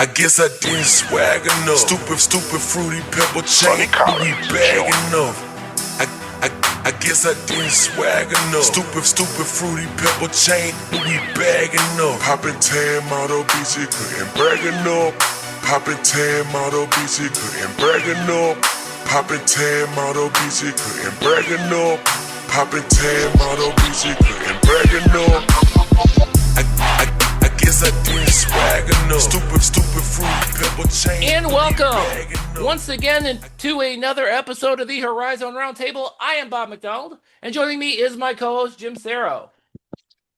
I guess I didn't swag enough. Stupid fruity pebble chain. We bag enough. I, I guess I didn't swag enough. Stupid fruity pebble chain. We bag enough. Poppin' tan model BC couldn't brag enough. Poppin' tan model BC couldn't brag enough. Poppin' tan model BC couldn't brag enough. Poppin' tan model BC couldn't brag enough. I guess I didn't swag enough. Stupid fruity pebble chain. And welcome once again to another episode of the Horizon Roundtable. I am Bob McDonald, and joining me is my co-host Jim Saro.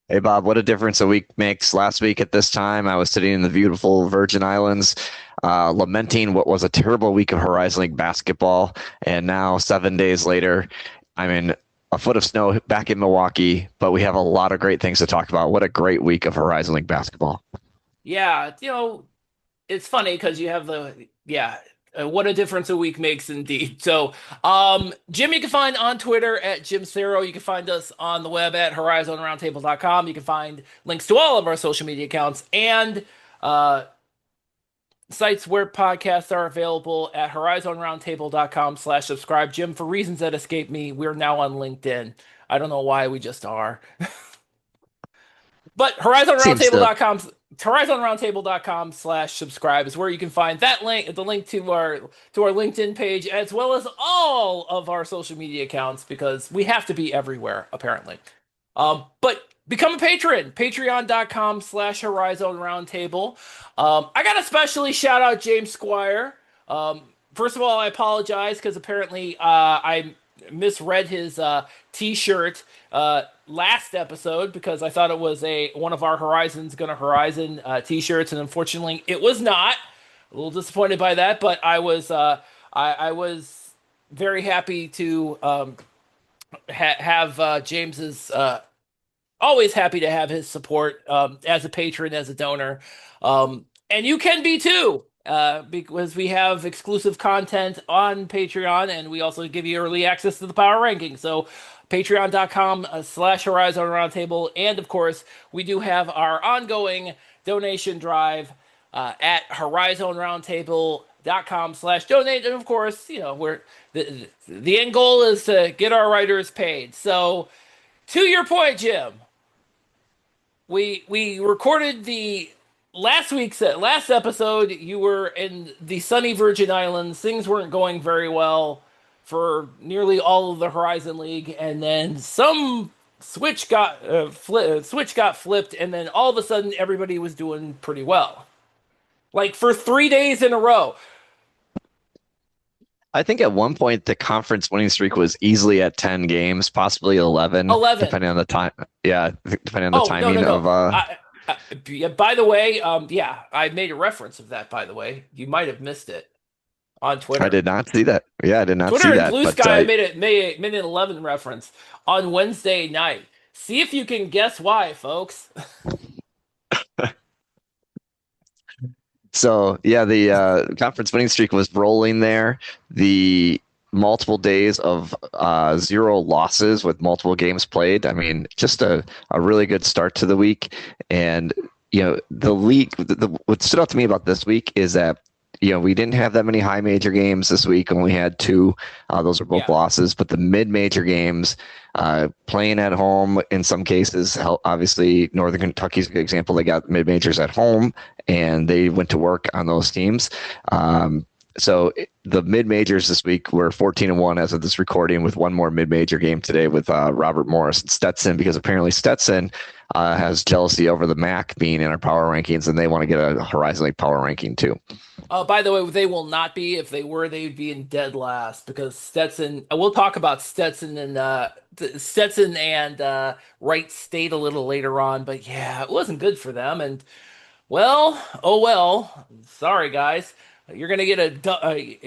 Hey, Bob, what a difference a week makes. Last week at this time, I was sitting in the beautiful Virgin Islands, lamenting what was a terrible week of Horizon League basketball. And now, 7 days later, I'm in a foot of snow back in Milwaukee, but we have a lot of great things to talk about. What a great week of Horizon League basketball. Yeah, it's funny because you have what a difference a week makes indeed. So, Jim, you can find on Twitter at Jim Saro. You can find us on the web at horizonroundtable.com. You can find links to all of our social media accounts and sites where podcasts are available at horizonroundtable.com/subscribe. Jim, for reasons that escape me, we're now on LinkedIn. I don't know why, we just are. But horizonroundtable.com/subscribe is where you can find that link, the link to our LinkedIn page, as well as all of our social media accounts, because we have to be everywhere, apparently. But become a patron, patreon.com/Horizon Roundtable. I got to especially shout out James Squire. First of all, I apologize because apparently I misread his t-shirt last episode because I thought it was one of our Horizon's Gonna Horizon t-shirts, and unfortunately it was not. A little disappointed by that, but I was very happy to have James's always happy to have his support as a patron, as a donor. And you can be too, because we have exclusive content on Patreon, and we also give you early access to the power ranking. So patreon.com/Horizon Roundtable. And of course, we do have our ongoing donation drive at horizonroundtable.com/donate. And of course, we're the end goal is to get our writers paid. So to your point, Jim, we recorded the last episode. You were in the sunny Virgin Islands. Things weren't going very well for nearly all of the Horizon League, and then some switch got flipped, and then all of a sudden everybody was doing pretty well, like for 3 days in a row. I think at one point the conference winning streak was easily at 10 games, possibly 11, 11. depending on the time. Yeah, depending on the timing no. of. By the way, I made a reference of that. By the way, you might have missed it on Twitter. I did not see that. Yeah, I did not Twitter see and that. Blue Sky, I made an 11 reference on Wednesday night. See if you can guess why, folks. So, yeah, the conference winning streak was rolling there. The multiple days of 0 losses with multiple games played. I mean, just a really good start to the week. And, the league, what stood out to me about this week is that, we didn't have that many high major games this week. Only had 2. Those were both losses. But the mid-major games, playing at home in some cases, obviously Northern Kentucky's a good example. They got mid-majors at home, and they went to work on those teams. So the mid-majors this week were 14-1 as of this recording, with one more mid-major game today with Robert Morris and Stetson, because apparently Stetson has jealousy over the MAC being in our power rankings, and they want to get a Horizon League power ranking too. By the way, they will not be. If they were, they would be in dead last, because Stetson. We'll talk about Stetson and Wright State a little later on, but yeah, it wasn't good for them. And well, oh well. Sorry, guys. You're gonna get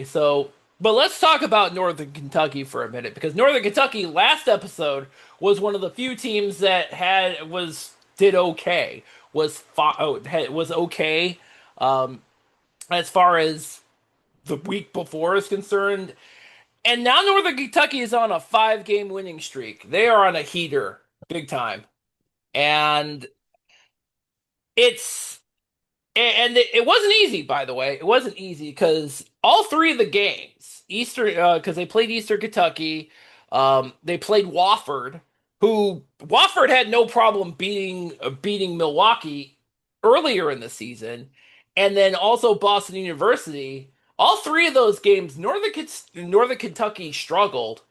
so. But let's talk about Northern Kentucky for a minute, because Northern Kentucky last episode was one of the few teams that did okay. Was okay. As far as the week before is concerned. And now Northern Kentucky is on a 5-game winning streak. They are on a heater, big time. And it's And it wasn't easy, by the way. It wasn't easy because all three of the games, because they played Eastern Kentucky, they played Wofford, who Wofford had no problem beating Milwaukee earlier in the season, and then also Boston University. All three of those games, Northern Kentucky struggled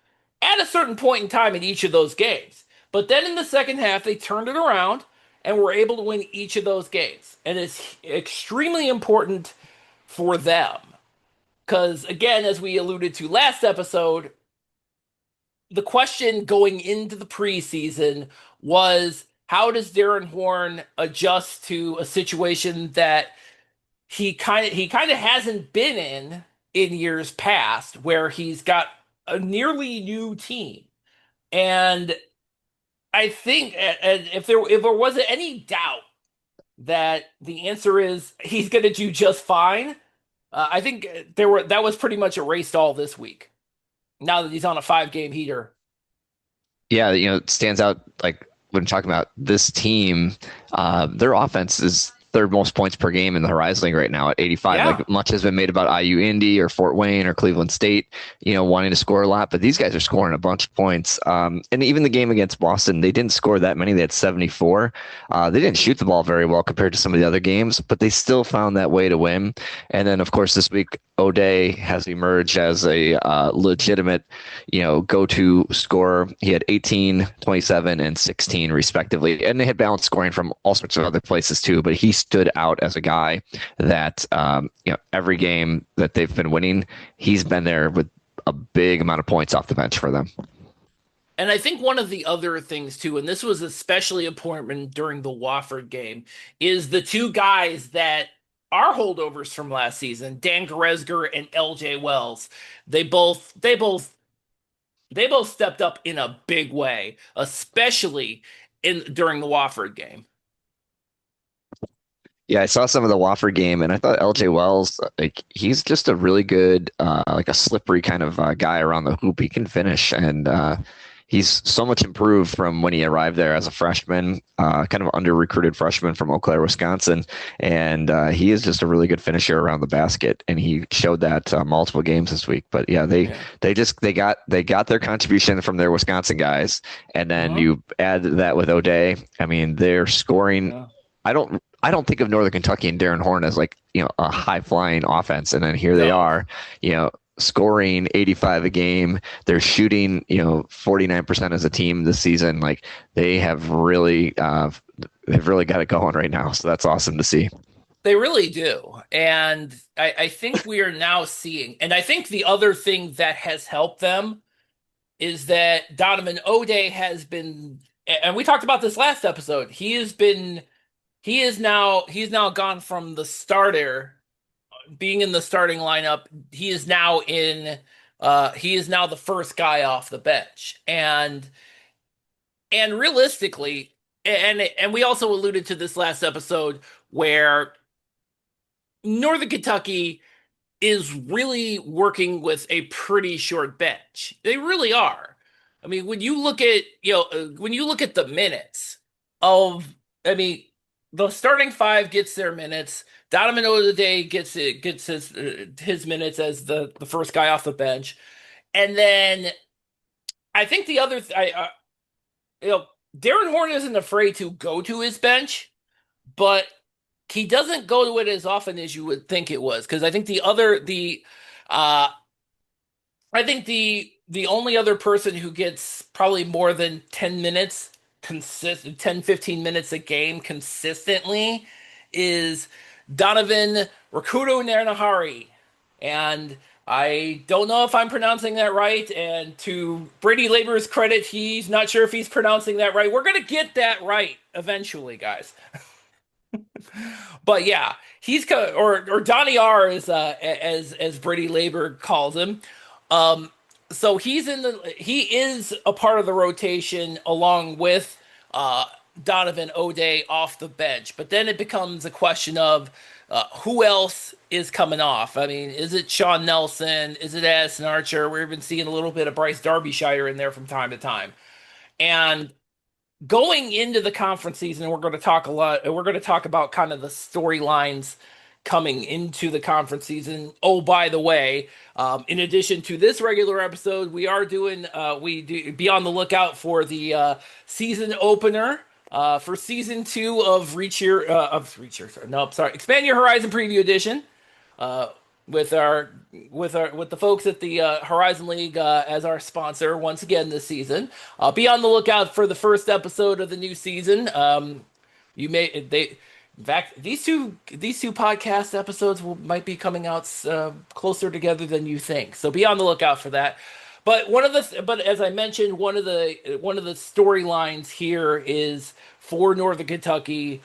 at a certain point in time in each of those games. But then in the second half, they turned it around and were able to win each of those games. And it's extremely important for them. Because, again, as we alluded to last episode, the question going into the preseason was how does Darren Horn adjust to a situation that he kind of hasn't been in years past, where he's got a nearly new team. And I think if there wasn't any doubt that the answer is he's going to do just fine, I think that was pretty much erased all this week. Now that he's on a 5 game heater. Yeah, it stands out like when talking about this team, their offense is third most points per game in the Horizon League right now at 85. Yeah. Like much has been made about IU Indy or Fort Wayne or Cleveland State, wanting to score a lot, but these guys are scoring a bunch of points. And even the game against Boston, they didn't score that many. They had 74. They didn't shoot the ball very well compared to some of the other games, but they still found that way to win. And then, of course, this week, O'Day has emerged as a legitimate, go-to scorer. He had 18, 27, and 16 respectively, and they had balanced scoring from all sorts of other places too. But he stood out as a guy that every game that they've been winning, he's been there with a big amount of points off the bench for them. And I think one of the other things too, and this was especially important during the Wofford game, is the two guys that are holdovers from last season, Dan Goresger and LJ Wells. They both stepped up in a big way, especially in during the Wofford game. Yeah, I saw some of the Wofford game, and I thought LJ Wells, like he's just a really good, like a slippery kind of guy around the hoop. He can finish, and he's so much improved from when he arrived there as a freshman, kind of under-recruited freshman from Eau Claire, Wisconsin, and he is just a really good finisher around the basket, and he showed that multiple games this week. But yeah, they got their contribution from their Wisconsin guys, and then you add that with O'Day. I mean, they're scoring. Yeah. I don't think of Northern Kentucky and Darren Horn as like, a high flying offense. And then here they No. are, scoring 85 a game. They're shooting, 49% as a team this season. Like they've really got it going right now. So that's awesome to see. They really do. And I think we are now seeing, and I think the other thing that has helped them is that Donovan O'Day has been, and we talked about this last episode, he's now gone from the starter, being in the starting lineup. He is now the first guy off the bench. And realistically, and we also alluded to this last episode where Northern Kentucky is really working with a pretty short bench. They really are. I mean, when you look at the minutes of, I mean, the starting five gets their minutes. Donovan O'Day gets his minutes as the first guy off the bench, and then I think the other Darren Horn isn't afraid to go to his bench, but he doesn't go to it as often as you would think it was, because I think uh the only other person who gets probably more than 10 minutes 10-15 minutes a game consistently is Donovan Rakuto Nernahari. And I don't know if I'm pronouncing that right, and to Brady Labor's credit, he's not sure if he's pronouncing that right. We're gonna get that right eventually, guys. But yeah, or Donnie R, as Brady Labor calls him. So he is a part of the rotation along with Donovan O'Day off the bench. But then it becomes a question of who else is coming off. I mean, is it Sean Nelson? Is it Addison Archer? We've been seeing a little bit of Bryce Darbyshire in there from time to time. And going into the conference season, we're going to talk a lot. We're going to talk about kind of the storylines coming into the conference season. Oh, by the way, in addition to this regular episode, we are doing we do be on the lookout for the season opener for season 2 Expand Your Horizon Preview Edition. Uh, with the folks at the Horizon League as our sponsor once again this season. Be on the lookout for the first episode of the new season. You may they In fact, these two podcast episodes might be coming out closer together than you think. So be on the lookout for that. But as I mentioned, one of the storylines here is for Northern Kentucky.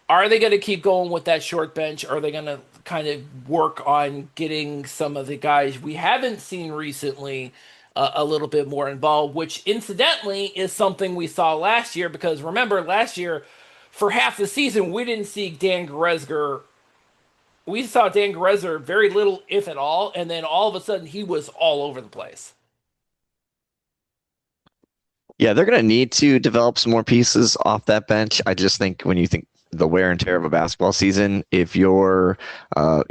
Are they going to keep going with that short bench? Are they going to kind of work on getting some of the guys we haven't seen recently a little bit more involved? Which, incidentally, is something we saw last year. Because remember, last year, for half the season, we didn't see Dan Goresger. We saw Dan Goresger very little, if at all, and then all of a sudden he was all over the place. Yeah, they're going to need to develop some more pieces off that bench. I just think when you think the wear and tear of a basketball season, if you're, a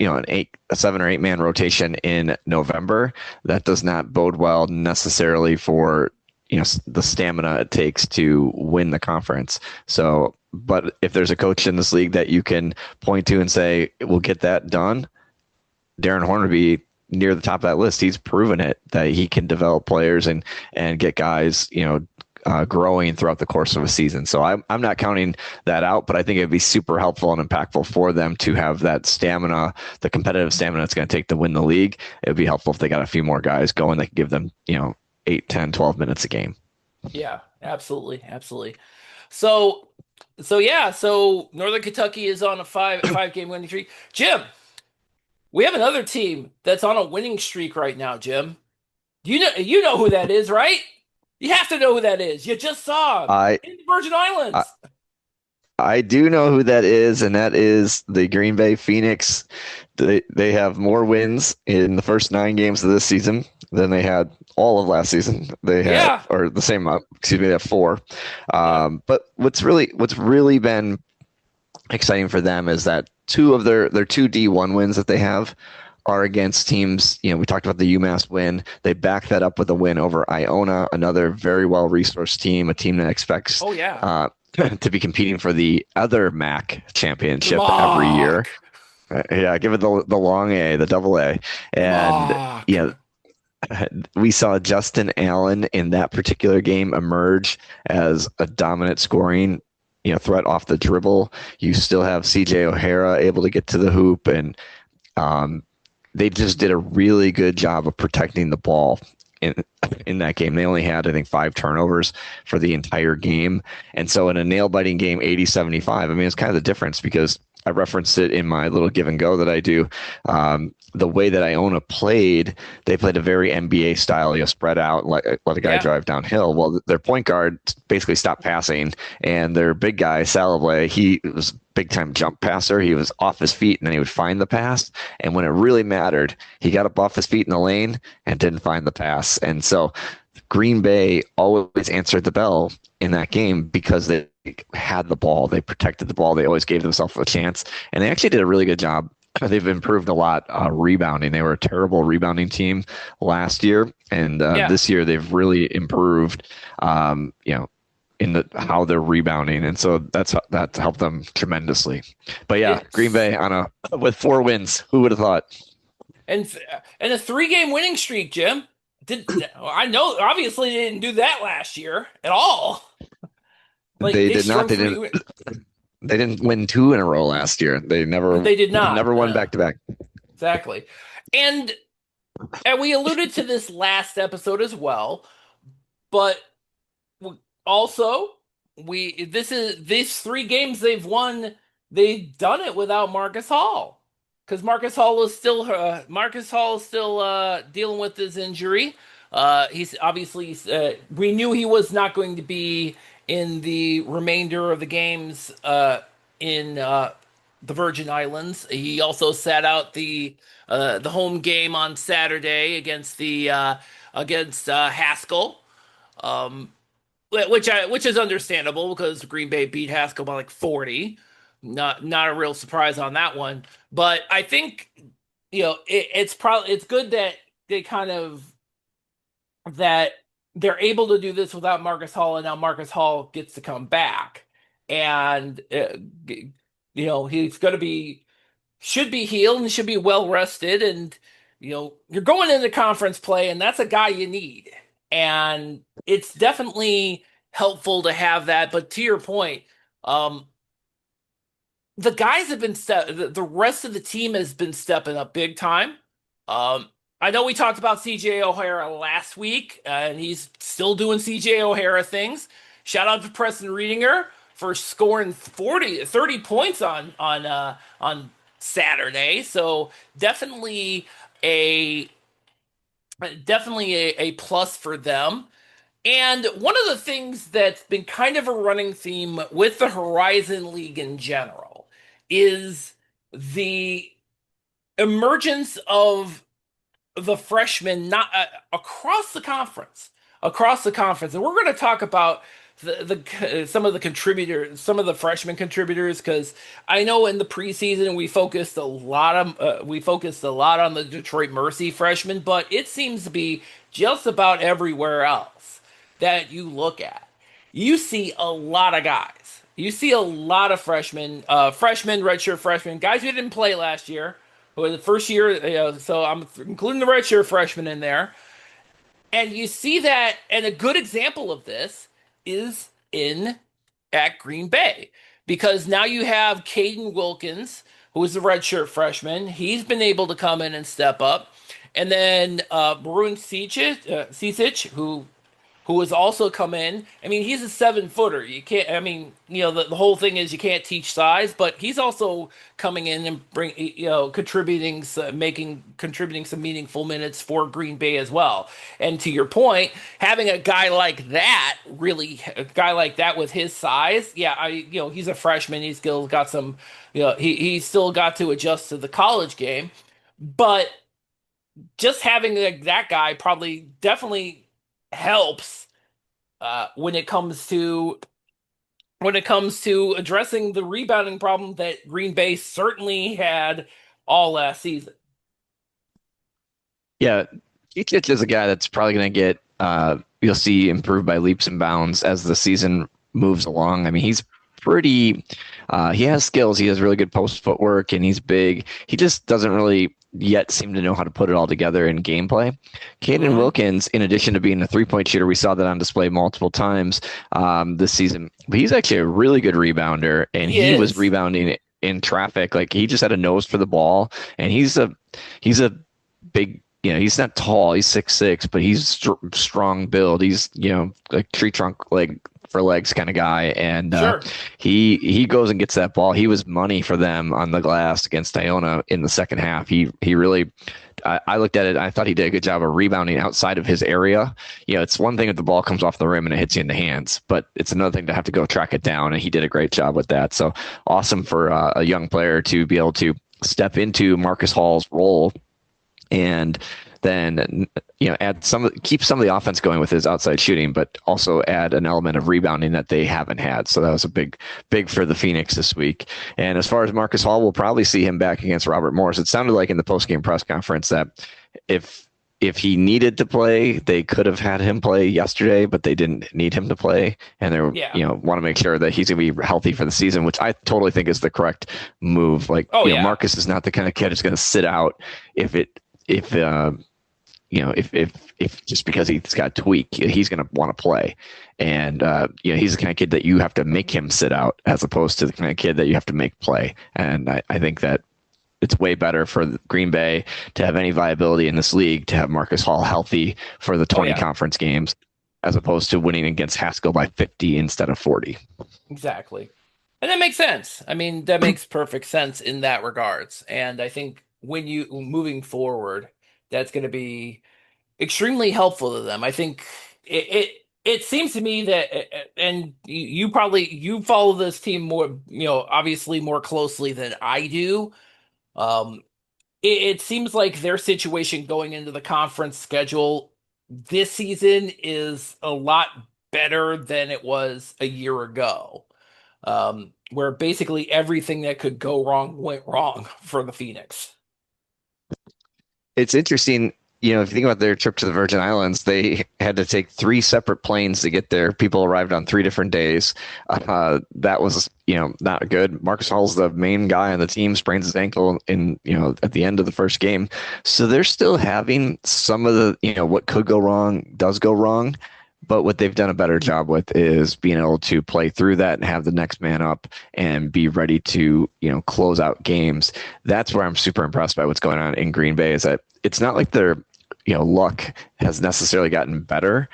7 or 8 man rotation in November, that does not bode well necessarily for, the stamina it takes to win the conference. So, but if there's a coach in this league that you can point to and say, we'll get that done, Darren Hornby near the top of that list. He's proven it that he can develop players and get guys, growing throughout the course of a season. So I'm not counting that out, but I think it'd be super helpful and impactful for them to have that stamina, the competitive stamina it's going to take to win the league. It would be helpful if they got a few more guys going that could give them, 8, 10, 12 minutes a game. Yeah, absolutely, absolutely. So Northern Kentucky is on a five game winning streak. Jim, we have another team that's on a winning streak right now, Jim. You know who that is, right? You have to know who that is. You just saw him in the Virgin Islands. I do know who that is, and that is the Green Bay Phoenix. They have more wins in the first 9 games of this season than they had all of last season. They had, or the same amount. Excuse me, they have 4. But what's really been exciting for them is that 2 of their 2 D1 wins that they have are against teams. We talked about the UMass win. They back that up with a win over Iona, another very well-resourced team, a team that expects to be competing for the other MAC championship every year. Yeah, give it the long A, the double A. And we saw Justin Allen in that particular game emerge as a dominant scoring threat off the dribble. You still have CJ O'Hara able to get to the hoop, and they just did a really good job of protecting the ball in that game. They only had, I think, 5 turnovers for the entire game. And so in a nail-biting game, 80-75, I mean, it's kind of the difference because I referenced it in my little give and go that I do. The way that Iona played, they played a very NBA style, spread out, let a guy drive downhill. Well, their point guard basically stopped passing, and their big guy, Salable, he was big time jump passer. He was off his feet, and then he would find the pass. And when it really mattered, he got up off his feet in the lane and didn't find the pass. And so Green Bay always answered the bell in that game because they had the ball. They protected the ball. They always gave themselves a chance. And they actually did a really good job. They've improved a lot rebounding. They were a terrible rebounding team last year. And this year they've really improved, in how they're rebounding. And so that's helped them tremendously. But Green Bay with 4 wins. Who would have thought? And a 3-game winning streak, Jim. I know, obviously, they didn't do that last year at all. They did not. They didn't win 2 in a row last year. They did not. Never won back to back. Exactly. And we alluded to this last episode as well, but also these 3 games they've won. They've done it without Marcus Hall. Because Marcus Hall is still dealing with his injury. He's obviously we knew he was not going to be in the remainder of the games in the Virgin Islands. He also sat out the home game on Saturday against Haskell. which is understandable because Green Bay beat Haskell by like 40. Not a real surprise on that one. But I think it's good that they kind of that they're able to do this without Marcus Hall, and now Marcus Hall gets to come back, and he's going to be should be healed and should be well rested, and you're going into conference play, and that's a guy you need, and it's definitely helpful to have that. But to your point, um, the guys have been the rest of the team has been stepping up big time. Um, I know we talked about CJ O'Hara last week, and he's still doing CJ O'Hara things. Shout out to Preston Reedinger for scoring 30 points on Saturday. So definitely a a plus for them. And one of the things that's been kind of a running theme with the Horizon League in general is the emergence of the freshmen not across the conference, and we're going to talk about some of the contributors, some of the freshman contributors, because I know in the preseason we focused a lot on the Detroit Mercy freshmen, but it seems to be just about everywhere else that you look at. You see a lot of guys. You see a lot of freshmen, redshirt freshmen, guys who didn't play last year, who were the first year. So I'm including the redshirt freshmen in there, and you see that. And a good example of this is in at Green Bay, because now you have Caden Wilkins, who is a redshirt freshman. He's been able to come in and step up, and then Maroon Cicic, who has also come in. I mean, he's a 7-footer. You can't. I mean, the whole thing is you can't teach size, but he's also coming in and contributing, contributing some meaningful minutes for Green Bay as well. And to your point, having a guy like that, with his size, yeah, he's a freshman. He's still got some, he still got to adjust to the college game, but just having that guy probably definitely helps when it comes to addressing the rebounding problem that Green Bay certainly had all last season. Yeah, Kicic is a guy that's probably going to get you'll see improved by leaps and bounds as the season moves along. I mean, he's pretty he has skills. He has really good post footwork, and he's big. He just doesn't really yet seem to know how to put it all together in gameplay. Caden Wilkins, in addition to being a 3-point shooter, we saw that on display multiple times this season. But he's actually a really good rebounder, and he was rebounding in traffic. Like, he just had a nose for the ball, and he's a big. He's not tall. He's 6'6", but he's strong build. He's a tree trunk legs kind of guy, and Sure. he goes and gets that ball. He was money for them on the glass against Iona in the second half. He really, I looked at it. I thought he did a good job of rebounding outside of his area. It's one thing if the ball comes off the rim and it hits you in the hands, but it's another thing to have to go track it down. And he did a great job with that. So awesome for a young player to be able to step into Marcus Hall's role, and then keep some of the offense going with his outside shooting, but also add an element of rebounding that they haven't had. So that was a big for the Phoenix this week. And as far as Marcus Hall, we'll probably see him back against Robert Morris. It sounded like in the post-game press conference that if he needed to play, they could have had him play yesterday, but they didn't need him to play, and they want to make sure that he's going to be healthy for the season, which I totally think is the correct move. Marcus is not the kind of kid who's going to sit out if just because he's got a tweak, he's going to want to play. And, he's the kind of kid that you have to make him sit out, as opposed to the kind of kid that you have to make play. And I think that it's way better for Green Bay to have any viability in this league to have Marcus Hall healthy for the 20 conference games, as opposed to winning against Haskell by 50 instead of 40. Exactly. And that makes sense. I mean, that makes perfect sense in that regards. And I think when moving forward, that's going to be extremely helpful to them. I think it seems to me that, and you follow this team more, obviously more closely than I do. It seems like their situation going into the conference schedule this season is a lot better than it was a year ago, where basically everything that could go wrong went wrong for the Phoenix. It's interesting, if you think about their trip to the Virgin Islands, they had to take three separate planes to get there. People arrived on three different days. That was, not good. Marcus Hall's the main guy on the team, sprains his ankle at the end of the first game. So they're still having some of the, what could go wrong does go wrong. But what they've done a better job with is being able to play through that and have the next man up and be ready to, close out games. That's where I'm super impressed by what's going on in Green Bay is that it's not like their, luck has necessarily gotten better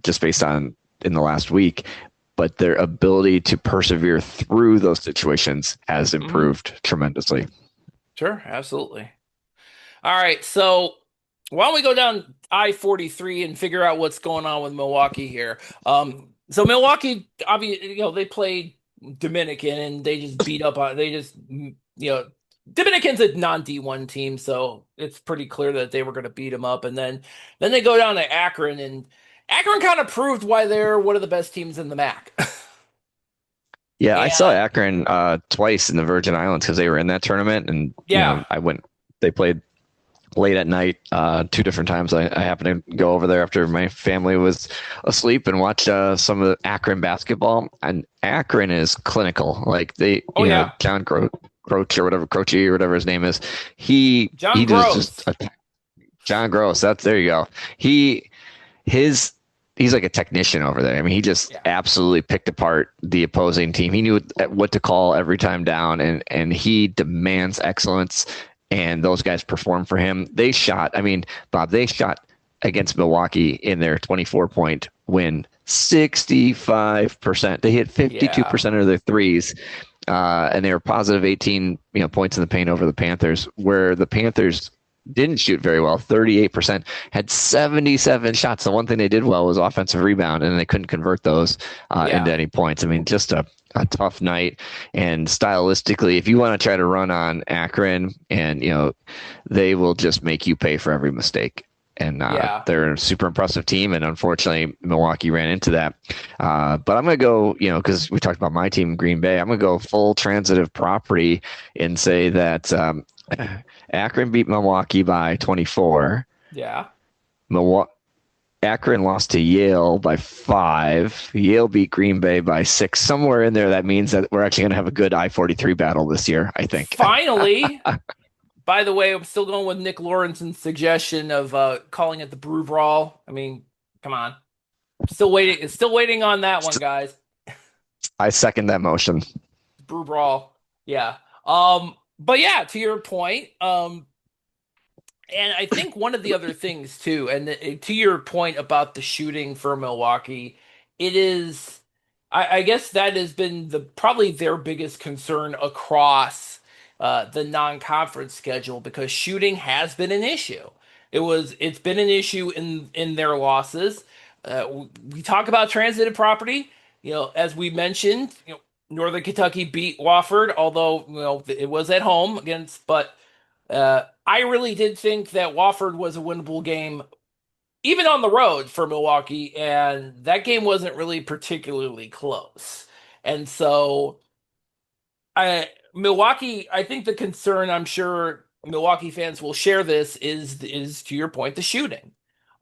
just based on in the last week, but their ability to persevere through those situations has improved tremendously. Sure, absolutely. All right, so why don't we go down I-43 and figure out what's going on with Milwaukee here? So Milwaukee, obviously, they played Dominican and they just beat up on. They just, Dominican's a non-D1 team, so it's pretty clear that they were going to beat them up. And then they go down to Akron, and Akron kind of proved why they're one of the best teams in the MAC. Yeah, I saw And Akron twice in the Virgin Islands because they were in that tournament, and yeah, I went. They played late at night, two different times. I happened to go over there after my family was asleep and watch some of the Akron basketball. And Akron is clinical. Like yeah, John Croce or whatever, Croce or whatever his name is. He John does Gross. John Gross. There you go. He's like a technician over there. I mean, he just Yeah, absolutely picked apart the opposing team. He knew what to call every time down, and he demands excellence. And those guys perform for him. Bob, they shot against Milwaukee in their 24-point win 65%. They hit yeah, 52% of their threes, and they were positive 18 points in the paint over the Panthers, where the Panthers didn't shoot very well. 38% had 77 shots. The one thing they did well was offensive rebound, and they couldn't convert those yeah. into any points. I mean, just a tough night. And stylistically, if you want to try to run on Akron, and they will just make you pay for every mistake. And Yeah. they're a super impressive team. And unfortunately, Milwaukee ran into that. But I'm going to go, because we talked about my team, Green Bay, I'm going to go full transitive property and say that Akron beat Milwaukee by 24. Yeah. Milwaukee. Akron lost to Yale by 5. Yale beat Green Bay by 6. Somewhere in there, that means that we're actually going to have a good I-43 battle this year, I think. Finally, by the way, I'm still going with Nick Lawrence's suggestion of calling it the Brew Brawl. I mean, come on. Still waiting on that one, guys. I second that motion. Brew Brawl. Yeah. But yeah, to your point, and I think one of the other things too, and to your point about the shooting for Milwaukee, it is, I guess that has been probably their biggest concern across the non-conference schedule because shooting has been an issue. It's been an issue in their losses. We talk about transitive property, as we mentioned, Northern Kentucky beat Wofford, although it was at home but. I really did think that Wofford was a winnable game, even on the road for Milwaukee, and that game wasn't really particularly close. And so, Milwaukee, I think the concern, I'm sure Milwaukee fans will share this, is to your point, the shooting.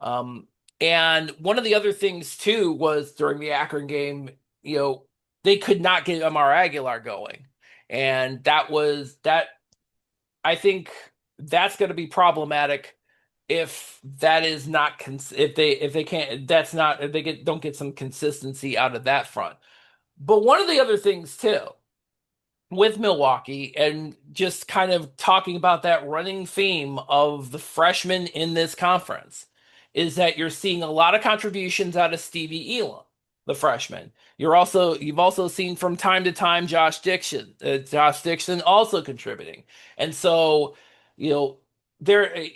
And one of the other things too was during the Akron game, they could not get Amar Aguilar going, and that. I think that's going to be problematic if that is not if they can't that's not if they don't get some consistency out of that front. But one of the other things too with Milwaukee and just kind of talking about that running theme of the freshmen in this conference is that you're seeing a lot of contributions out of Stevie Elam, the freshman. You've also seen from time to time Josh Dixon also contributing. And so, there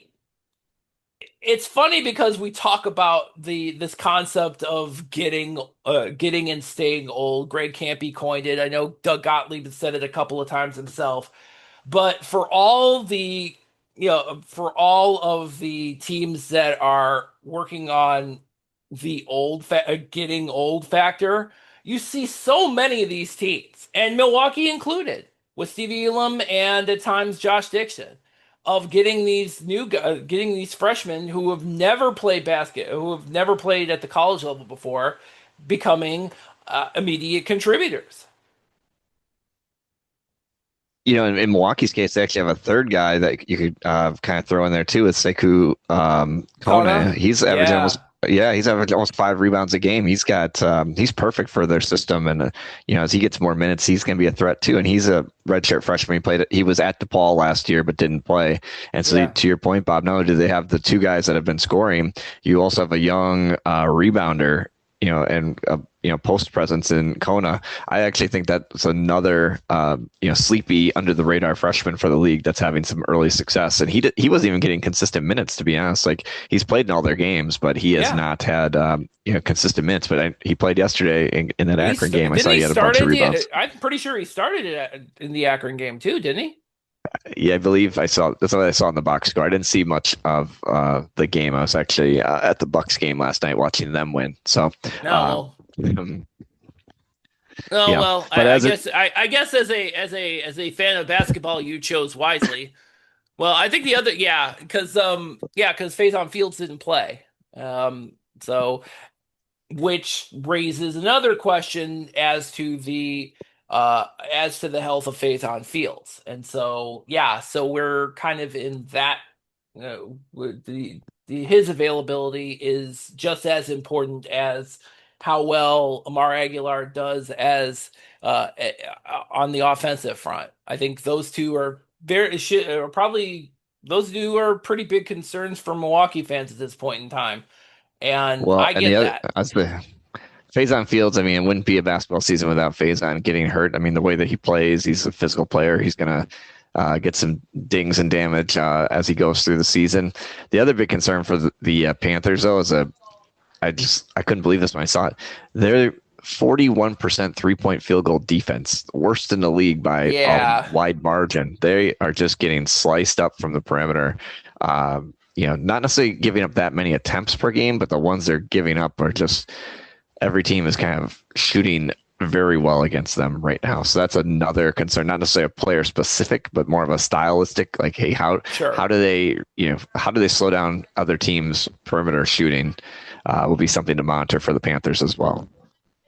it's funny because we talk about this concept of getting and staying old. Greg Campy coined it. I know Doug Gottlieb has said it a couple of times himself. But for all of the teams that are working on the getting old factor, you see so many of these teams, and Milwaukee included, with Stevie Elam and at times Josh Dixon, of getting these freshmen who have never played who have never played at the college level before, becoming immediate contributors. In Milwaukee's case, they actually have a third guy that you could kind of throw in there too with Sekou Kona. Kona, yeah, He's averaging almost 5 rebounds a game. He's perfect for their system, and as he gets more minutes, he's going to be a threat too. And he's a redshirt freshman. He was at DePaul last year, but didn't play. And so, yeah. to your point, Bob, not only do they have the two guys that have been scoring, you also have a young rebounder, and post presence in Kona. I actually think that's another sleepy under the radar freshman for the league that's having some early success. And he wasn't even getting consistent minutes, to be honest. Like, he's played in all their games, but he has not had consistent minutes. But he played yesterday in that Akron game. I saw he had a bunch of rebounds. I'm pretty sure he started in the Akron game too, didn't he? Yeah, I believe I saw. That's what I saw in the box score. I didn't see much of the game. I was actually at the Bucks game last night watching them win. So No. Oh yeah. well, But I guess as a fan of basketball, you chose wisely. Well, I think the other, because Faison Fields didn't play, so which raises another question as to the health of Faison Fields, and so we're kind of in that. His availability is just as important as how well Amar Aguilar does as on the offensive front. I think those two are pretty big concerns for Milwaukee fans at this point in time, and I get that. As the Faison Fields, I mean, it wouldn't be a basketball season without Faison getting hurt. I mean, the way that he plays, he's a physical player. He's gonna get some dings and damage as he goes through the season. The other big concern for the Panthers, though, is I couldn't believe this when I saw it. They're 41% 3-point field goal defense, worst in the league by a wide margin. They are just getting sliced up from the perimeter. Not necessarily giving up that many attempts per game, but the ones they're giving up are just, every team is kind of shooting very well against them right now. So that's another concern, not necessarily a player specific, but more of a stylistic, like, hey, how do they slow down other teams' perimeter shooting will be something to monitor for the Panthers as well.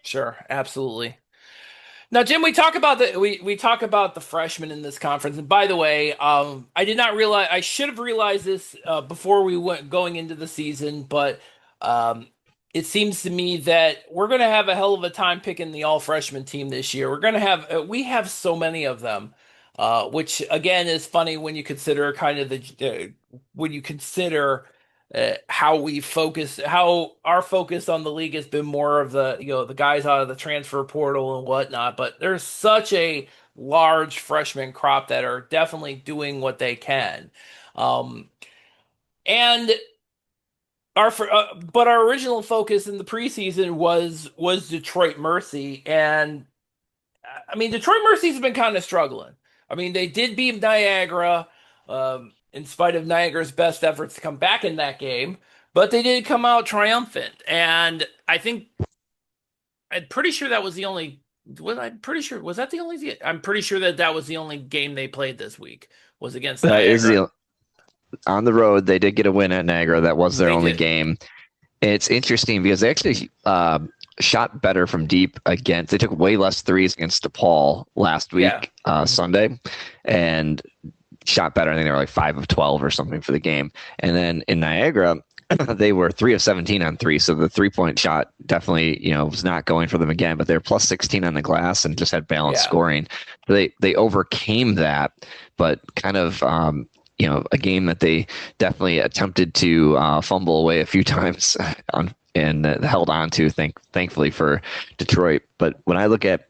Sure, absolutely. Now, Jim, we talk about the freshmen in this conference, and by the way, I did not realize, I should have realized this before we went going into the season, but it seems to me that we're going to have a hell of a time picking the all freshman team this year. We have so many of them, which again is funny when you consider how our focus on the league has been more of the guys out of the transfer portal and whatnot. But there's such a large freshman crop that are definitely doing what they can, and our original focus in the preseason was Detroit Mercy, and I mean, Detroit Mercy's been kind of struggling. I mean, they did beat Niagara, in spite of Niagara's best efforts to come back in that game, but they did come out triumphant. And I'm pretty sure that was the only. I'm pretty sure that was the only game they played this week was against Niagara. On the road, they did get a win at Niagara. That was their only game. It's interesting because they actually shot better from deep against. They took way less threes against DePaul last week, Sunday, and shot better. I think they were like 5 of 12 or something for the game. And then in Niagara, they were 3 of 17 on three. So the 3-point shot definitely, was not going for them again, but they're plus 16 on the glass and just had balanced scoring. So they overcame that, but kind of, a game that they definitely attempted to fumble away a few times and held on to, thankfully for Detroit. But when I look at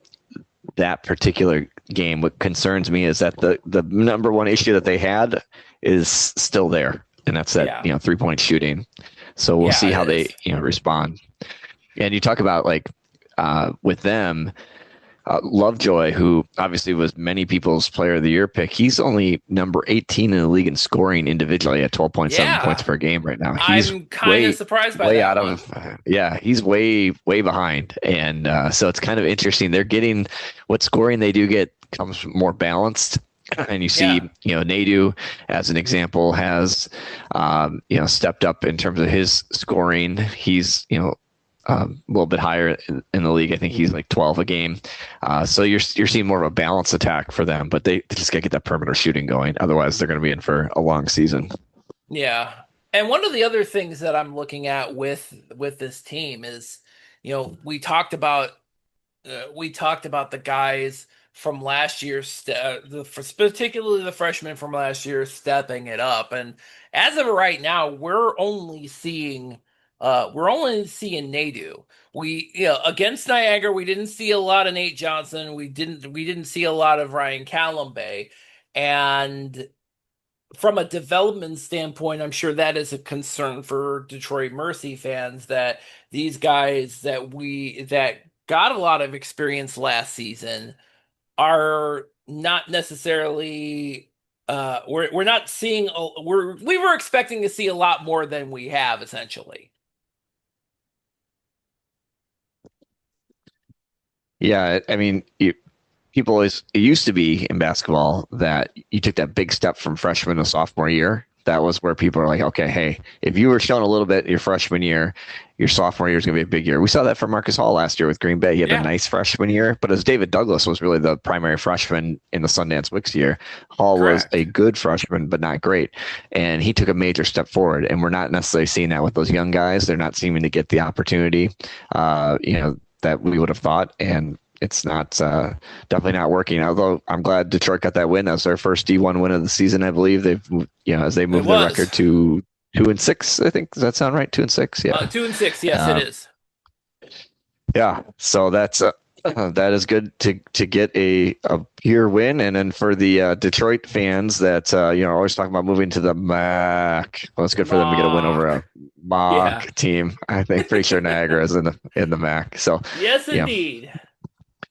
that particular game, what concerns me is that the number one issue that they had is still there, and that's that 3-point shooting. So we'll see how they respond. And you talk about with them, Lovejoy, who obviously was many people's player of the year pick, he's only number 18 in the league in scoring individually at 12.7 points Yeah, per game right now. He's I'm kind of surprised by way that out one. of, yeah, he's way behind. And so it's kind of interesting. They're getting what scoring they do get comes more balanced. And you see, Yeah, Nadu, as an example, has, stepped up in terms of his scoring. He's, a little bit higher in the league. I think he's like 12 a game. So you're seeing more of a balanced attack for them, but they just got to get that perimeter shooting going. Otherwise, they're going to be in for a long season. yeah. And one of the other things that I'm looking at with this team is, we talked about the guys from last year, particularly the freshmen from last year, stepping it up. And as of right now, we're only seeing Nadu. Against Niagara, we didn't see a lot of Nate Johnson. We didn't see a lot of Ryan Callambay, and from a development standpoint, I'm sure that is a concern for Detroit Mercy fans that these guys that got a lot of experience last season are not necessarily we're not seeing we were expecting to see a lot more than we have essentially. Yeah, I mean, people always, it used to be in basketball that you took that big step from freshman to sophomore year. That was where people are like, okay, hey, if you were shown a little bit your freshman year, your sophomore year is going to be a big year. We saw that from Marcus Hall last year with Green Bay. He had a Yeah, nice freshman year, but as David Douglas was really the primary freshman in the Sundance Wicks year, Hall was a correct. good freshman, but not great. And he took a major step forward. And we're not necessarily seeing that with those young guys. They're not seeming to get the opportunity, that we would have thought. And it's not definitely not working. Although I'm glad Detroit got that win. That was their first D1 win of the season, I believe. They've, as they It move their was record to 2-6, I think. Does that sound right? 2-6, yeah. 2-6. Yes, it Uh, is. yeah. So that's that is good to get a pure win, and then for the Detroit fans that always talking about moving to the MAC. Well, it's good for them to get a win over a Mock. Yeah. MAC team. I think pretty sure Niagara is in the MAC. So Yes, yeah, indeed.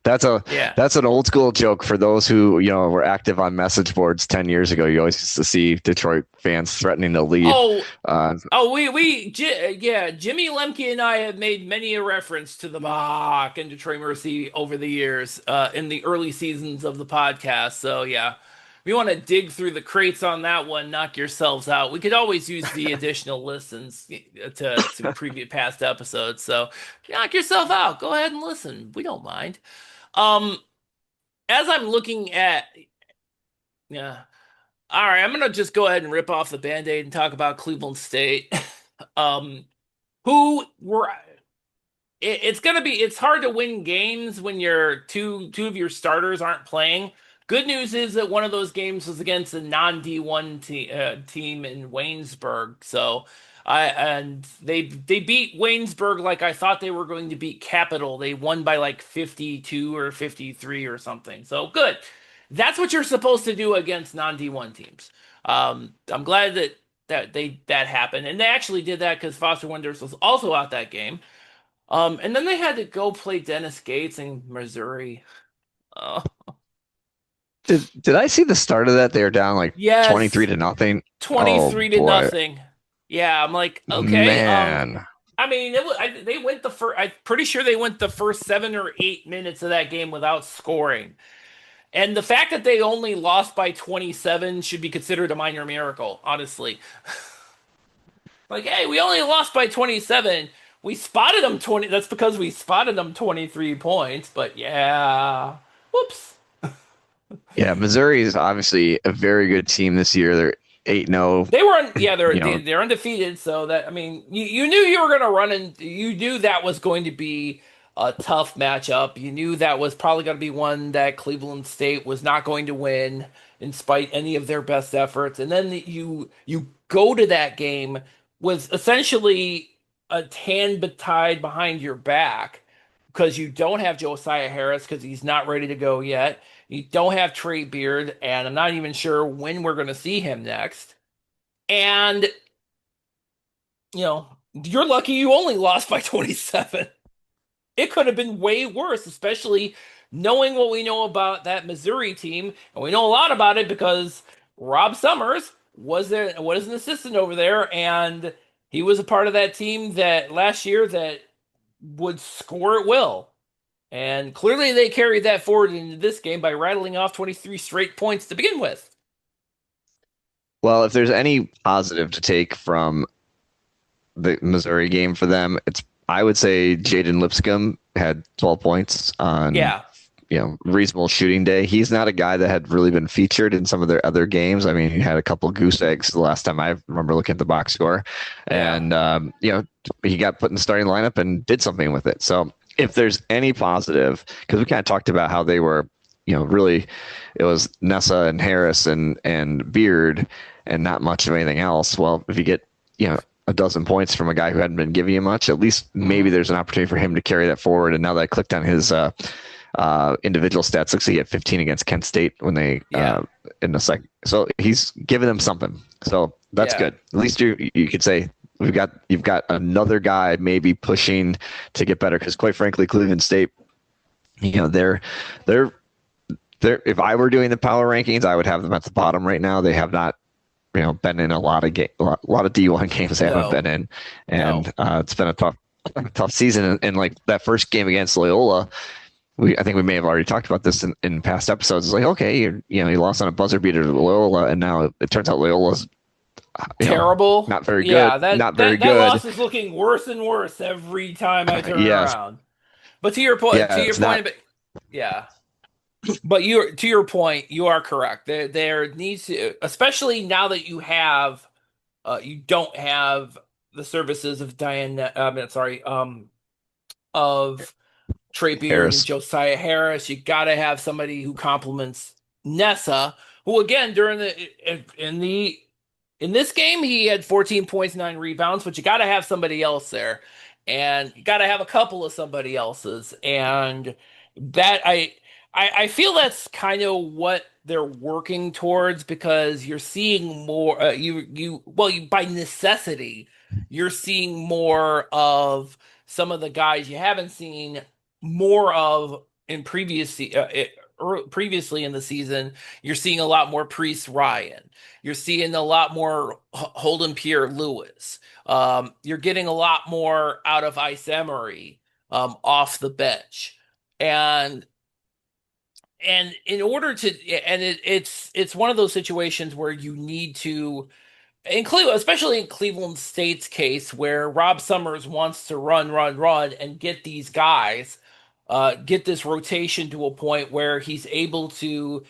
That's a Yeah. that's an old school joke for those who were active on message boards 10 years ago. You always used to see Detroit fans threatening to leave. Oh, Uh, yeah, Jimmy Lemke and I have made many a reference to the Mock and Detroit Mercy over the years, in the early seasons of the podcast. So yeah, if you want to dig through the crates on that one, knock yourselves out. We could always use the additional listens to previous past episodes. So knock yourself out. Go ahead and listen. We don't mind. Um, as I'm looking at, yeah. All right, I'm gonna just go ahead and rip off the Band-Aid and talk about Cleveland State. um, who were it's hard to win games when your two of your starters aren't playing. Good news is that one of those games was against a non D1 team in Waynesburg. So and they beat Waynesburg like I thought they were going to beat Capital. They won by like 52 or 53 or something. So good. That's what you're supposed to do against non D1 teams. I'm glad that happened, and they actually did that because Foster Wonders was also out that game. And then they had to go play Dennis Gates in Missouri. Oh, did I see the start of that? They were down like 23 yes, to nothing. Oh 23 to boy, nothing. Yeah, I'm like, okay. man. I mean, they went the first. I'm pretty sure they went the first 7 or 8 minutes of that game without scoring. And the fact that they only lost by 27 should be considered a minor miracle, honestly. Like, hey, we only lost by 27. We spotted them 20. That's because we spotted them 23 points. But yeah, whoops. Yeah, Missouri is obviously a very good team this year. They're 8-0. Yeah, You know, they're undefeated. So that I mean, you knew you were gonna run, and you knew that was going to be a tough matchup. You knew that was probably going to be one that Cleveland State was not going to win, in spite any of their best efforts. And then you go to that game with essentially a hand tied behind your back because you don't have Josiah Harris because he's not ready to go yet. You don't have Trey Beard, and I'm not even sure when we're going to see him next. And you're lucky you only lost by 27. It could have been way worse, especially knowing what we know about that Missouri team, and we know a lot about it because Rob Summers was an assistant over there, and he was a part of that team that last year that would score at will. And clearly they carried that forward into this game by rattling off 23 straight points to begin with. Well, if there's any positive to take from the Missouri game for them, it's I would say Jaden Lipscomb had 12 points on Yeah. reasonable shooting day. He's not a guy that had really been featured in some of their other games. I mean, he had a couple goose eggs the last time I remember looking at the box score, and he got put in the starting lineup and did something with it. So if there's any positive, because we kind of talked about how they were, really, it was Nessa and Harris and Beard and not much of anything else. Well, if you get a dozen points from a guy who hadn't been giving you much, at least maybe there's an opportunity for him to carry that forward. And now that I clicked on his individual stats, looks like he had 15 against Kent State when they in the second. So he's giving them something. So that's good. At least you could say you've got another guy maybe pushing to get better. Because quite frankly, Cleveland State, they're if I were doing the power rankings, I would have them at the bottom right now. They have not been in a lot of D1 games they haven't been in, and it's been a tough season. And like that first game against Loyola, I think we may have already talked about this in past episodes. It's like, okay, you lost on a buzzer beater to Loyola, and now it turns out Loyola's terrible, not very good. Yeah, not very good. That loss is looking worse and worse every time I turn around. But to your point, But to your point, you are correct. There needs to, especially now that you don't have the services of of Trey Beard and Josiah Harris. You got to have somebody who complements Nessa, who again in this game he had 14 points, 9 rebounds, but you got to have somebody else there, and you got to have a couple of somebody else's, and that I feel that's kind of what they're working towards, because you're seeing more by necessity you're seeing more of some of the guys you haven't seen more of in previously in the season. You're seeing a lot more Priest Ryan. You're seeing a lot more Holden Pierre Lewis. You're getting a lot more out of Ice Emery off the bench, and in order to, it's one of those situations where you need to include, especially in Cleveland State's case, where Rob Summers wants to run and get these guys, get this rotation to a point where he's able to,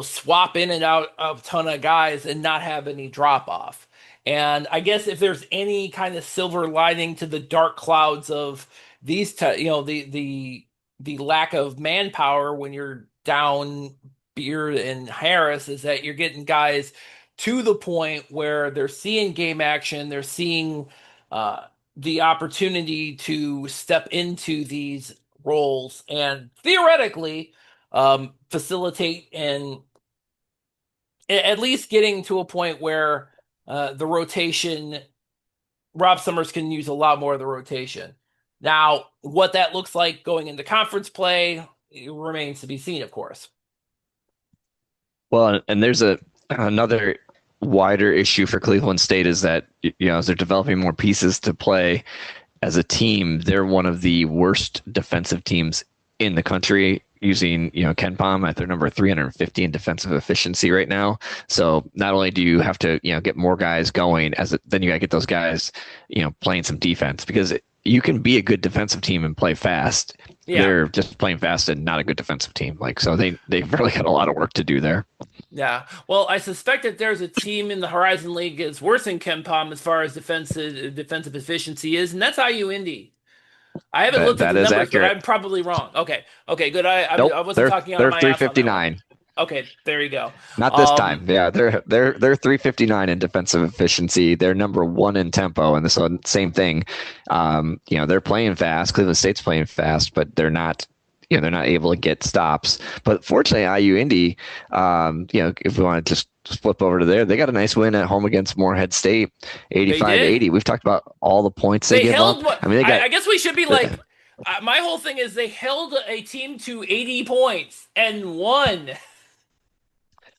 swap in and out of a ton of guys and not have any drop off. And I guess if there's any kind of silver lining to the dark clouds of these, the lack of manpower when you're down Beard and Harris, is that you're getting guys to the point where they're seeing game action, they're seeing the opportunity to step into these roles and theoretically facilitate, and at least getting to a point where the rotation, Rob Summers can use a lot more of the rotation. Now, what that looks like going into conference play, it remains to be seen, of course. Well, and there's another wider issue for Cleveland State, is that as they're developing more pieces to play as a team, they're one of the worst defensive teams in the country, using KenPom at their number 350 in defensive efficiency right now. So not only do you have to get more guys going, then you got to get those guys playing some defense, because you can be a good defensive team and play fast. Yeah. They're just playing fast and not a good defensive team. So they've really got a lot of work to do there. Yeah. Well, I suspect that there's a team in the Horizon League that's worse than KenPom as far as defensive efficiency is, and that's IU Indy. I haven't looked at the numbers, but I'm probably wrong. Okay, good. I wasn't talking out of my ass. They're 359. Okay, there you go. Not this time. Yeah, they're 359 in defensive efficiency. They're number 1 in tempo, and this same thing. They're playing fast. Cleveland State's playing fast, but they're not. They're not able to get stops. But fortunately, IU Indy, if we want to just flip over to there, they got a nice win at home against Morehead State, 85-80. We've talked about all the points they gave up. I guess we should be like, My whole thing is they held a team to 80 points and won.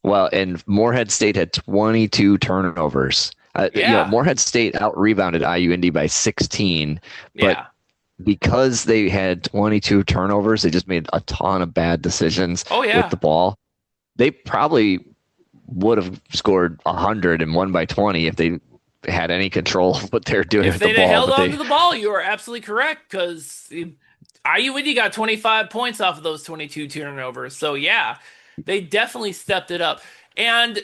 Well, and Morehead State had 22 turnovers. Yeah, Morehead State out rebounded IU Indy by 16, but yeah. because they had 22 turnovers, they just made a ton of bad decisions Oh with the yeah. ball. They probably would have scored 100 and won by 20 if they had any control of what they're doing If with the they'd have ball. held But on they to the ball, you are absolutely correct because IU Indy got 25 points off of those 22 turnovers. So yeah, they definitely stepped it up. And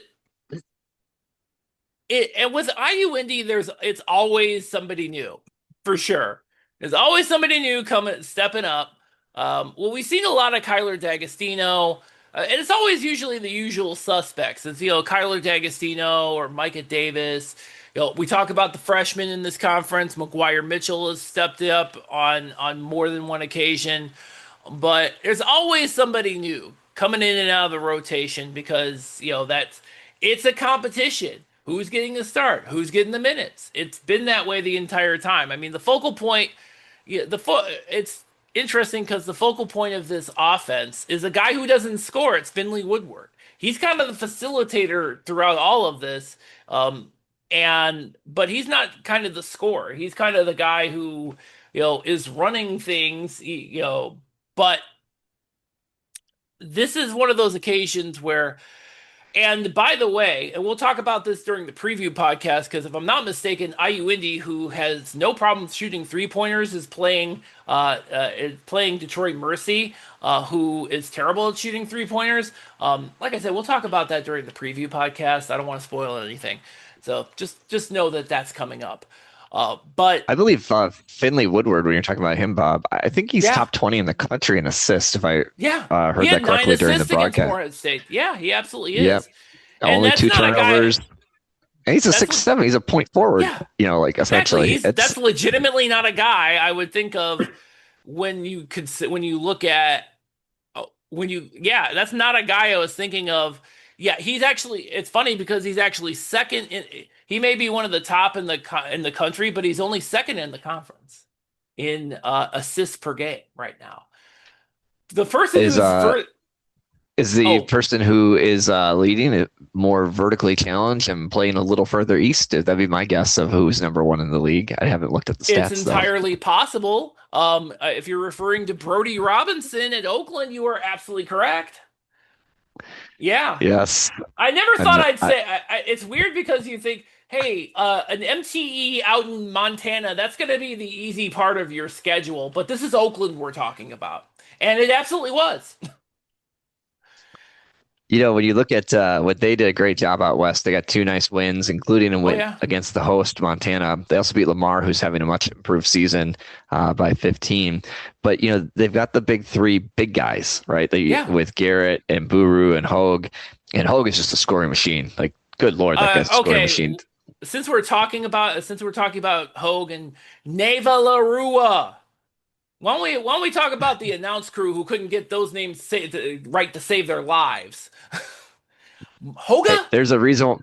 and with IU Indy, it's always somebody new, for sure. There's always somebody new coming stepping up. Well, we've seen a lot of Kyler D'Agostino, and it's always usually the usual suspects. It's Kyler D'Agostino or Micah Davis. We talk about the freshmen in this conference. McGuire Mitchell has stepped up on more than one occasion, but there's always somebody new coming in and out of the rotation because that's it's a competition. Who's getting the start? Who's getting the minutes? It's been that way the entire time. I mean, the focal point, yeah, it's interesting because the focal point of this offense is a guy who doesn't score. It's Finley Woodward. He's kind of the facilitator throughout all of this, but he's not kind of the scorer. He's kind of the guy who is running things. But this is one of those occasions where, and by the way, and we'll talk about this during the preview podcast, because if I'm not mistaken, IU Indy, who has no problem shooting 3-pointers, is playing Detroit Mercy, who is terrible at shooting 3-pointers. Like I said, we'll talk about that during the preview podcast. I don't want to spoil anything, so just know that that's coming up. But I believe Finley Woodward, when you're talking about him, Bob, I think he's yeah, top 20 in the country in assists, if I yeah, he heard had that 9 correctly during the assists against broadcast. Morehead State. Yeah, he absolutely Yep. is, and Only that's two not a guy. turnovers. And he's a That's 6'7". He's a point forward, Yeah, like exactly. essentially. That's legitimately not a guy I would think of when you look at yeah, that's not a guy I was thinking of. Yeah, he's actually it's funny because he's actually second he may be one of the top in the country, but he's only second in the conference in assists per game right now. The person Is who's first is the oh, person who is leading it more vertically challenged and playing a little further east? That'd be my guess of who's number one in the league. I haven't looked at the it's stats though. entirely possible. If you're referring to Brody Robinson at Oakland, you are absolutely correct. Yeah. Yes, I never thought and I'd say it's weird because you think, hey, an MTE out in Montana, that's going to be the easy part of your schedule, but this is Oakland we're talking about. And it absolutely was. when you look at what they did a great job out west, they got two nice wins, including a Oh win yeah. against the host Montana. They also beat Lamar, who's having a much improved season by 15. But they've got the big three big guys, right? Yeah. With Garrett and Buru and Hogue, and Hogue is just a scoring machine. Like, good lord, that guy's a scoring Okay. machine. Since we're talking about Hogue and Neva Larua, why don't we talk about the announce crew who couldn't get those names right to save their lives? Hey, Hoga? there's a reason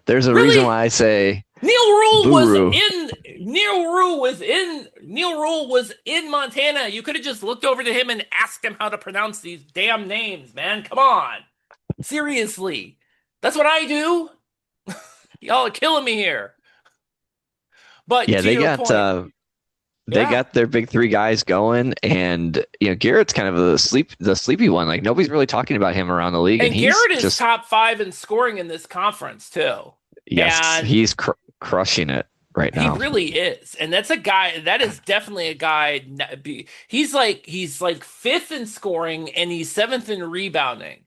Really? why I say Neil Rule was Buru. in Neil Rule was in Montana. You could have just looked over to him and asked him how to pronounce these damn names, man. Come on. Seriously. That's what I do. Y'all are killing me here. But Yeah, to they your got point, they yeah. got their big three guys going, and Garrett's kind of the sleepy one. Like, nobody's really talking about him around the league, and And he's Garrett is just top 5 in scoring in this conference too. yes, And he's crushing it right he now. really is. And that's a guy that is definitely a guy. He's like fifth in scoring and he's seventh in rebounding,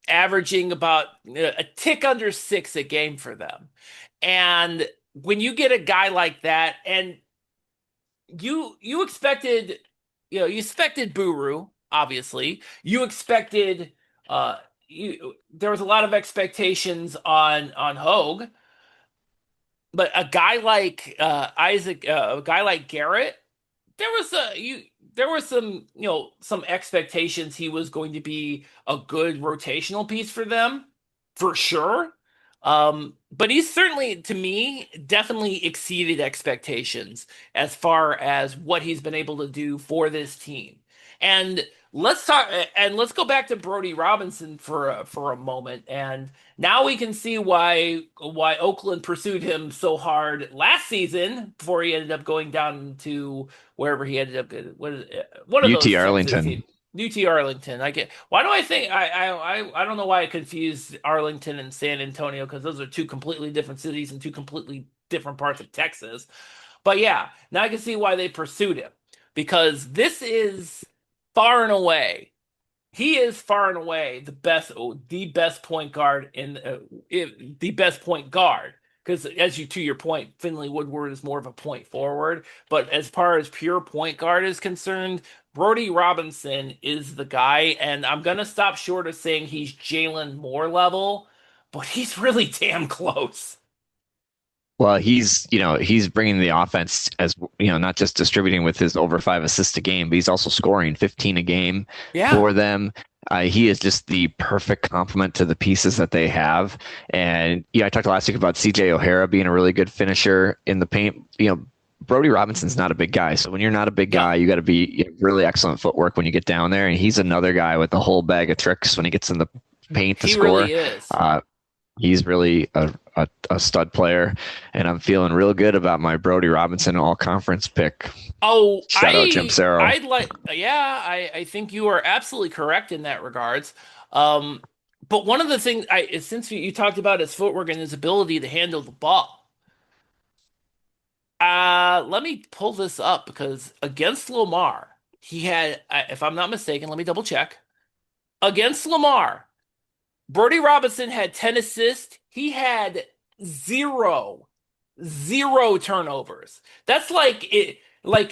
averaging about a tick under 6 a game for them. And when you get a guy like that, and you expected, you expected Buru, obviously. You expected there was a lot of expectations on Hogue, but a guy like Garrett, there was some expectations he was going to be a good rotational piece for them, for sure. but he's certainly, to me, definitely exceeded expectations as far as what he's been able to do for this team. And let's go back to Brody Robinson for a moment. And now we can see why Oakland pursued him so hard last season before he ended up going down to wherever he ended up. One of those UT teams. Arlington. UT Arlington. I get. Why do I think I don't know why I confused Arlington and San Antonio because those are two completely different cities and two completely different parts of Texas. But yeah, now I can see why they pursued him because this is far and away. He is far and away the best point guard the best point guard. Because as you to your point, Finley Woodward is more of a point forward. But as far as pure point guard is concerned, Brody Robinson is the guy, and I'm gonna stop short of saying he's Jalen Moore level, but he's really damn close. Well, he's bringing the offense as, not just distributing with his over 5 assists a game, but he's also scoring 15 a game Yeah, for them. He is just the perfect complement to the pieces that they have. And I talked last week about CJ O'Hara being a really good finisher in the paint. Brody Robinson's not a big guy. So when you're not a big no, guy, you got to be really excellent footwork when you get down there. And he's another guy with a whole bag of tricks when he gets in the paint to he score. really is. He's really a stud player, and I'm feeling real good about my Brody Robinson all conference pick. Oh, Shout out Jim Sarro. I think you are absolutely correct in that regards. But one of the things since you talked about his footwork and his ability to handle the ball, let me pull this up because against Lamar, he had, if I'm not mistaken, let me double check. Against Lamar, Brody Robinson had 10 assists. He had zero, zero turnovers. That's like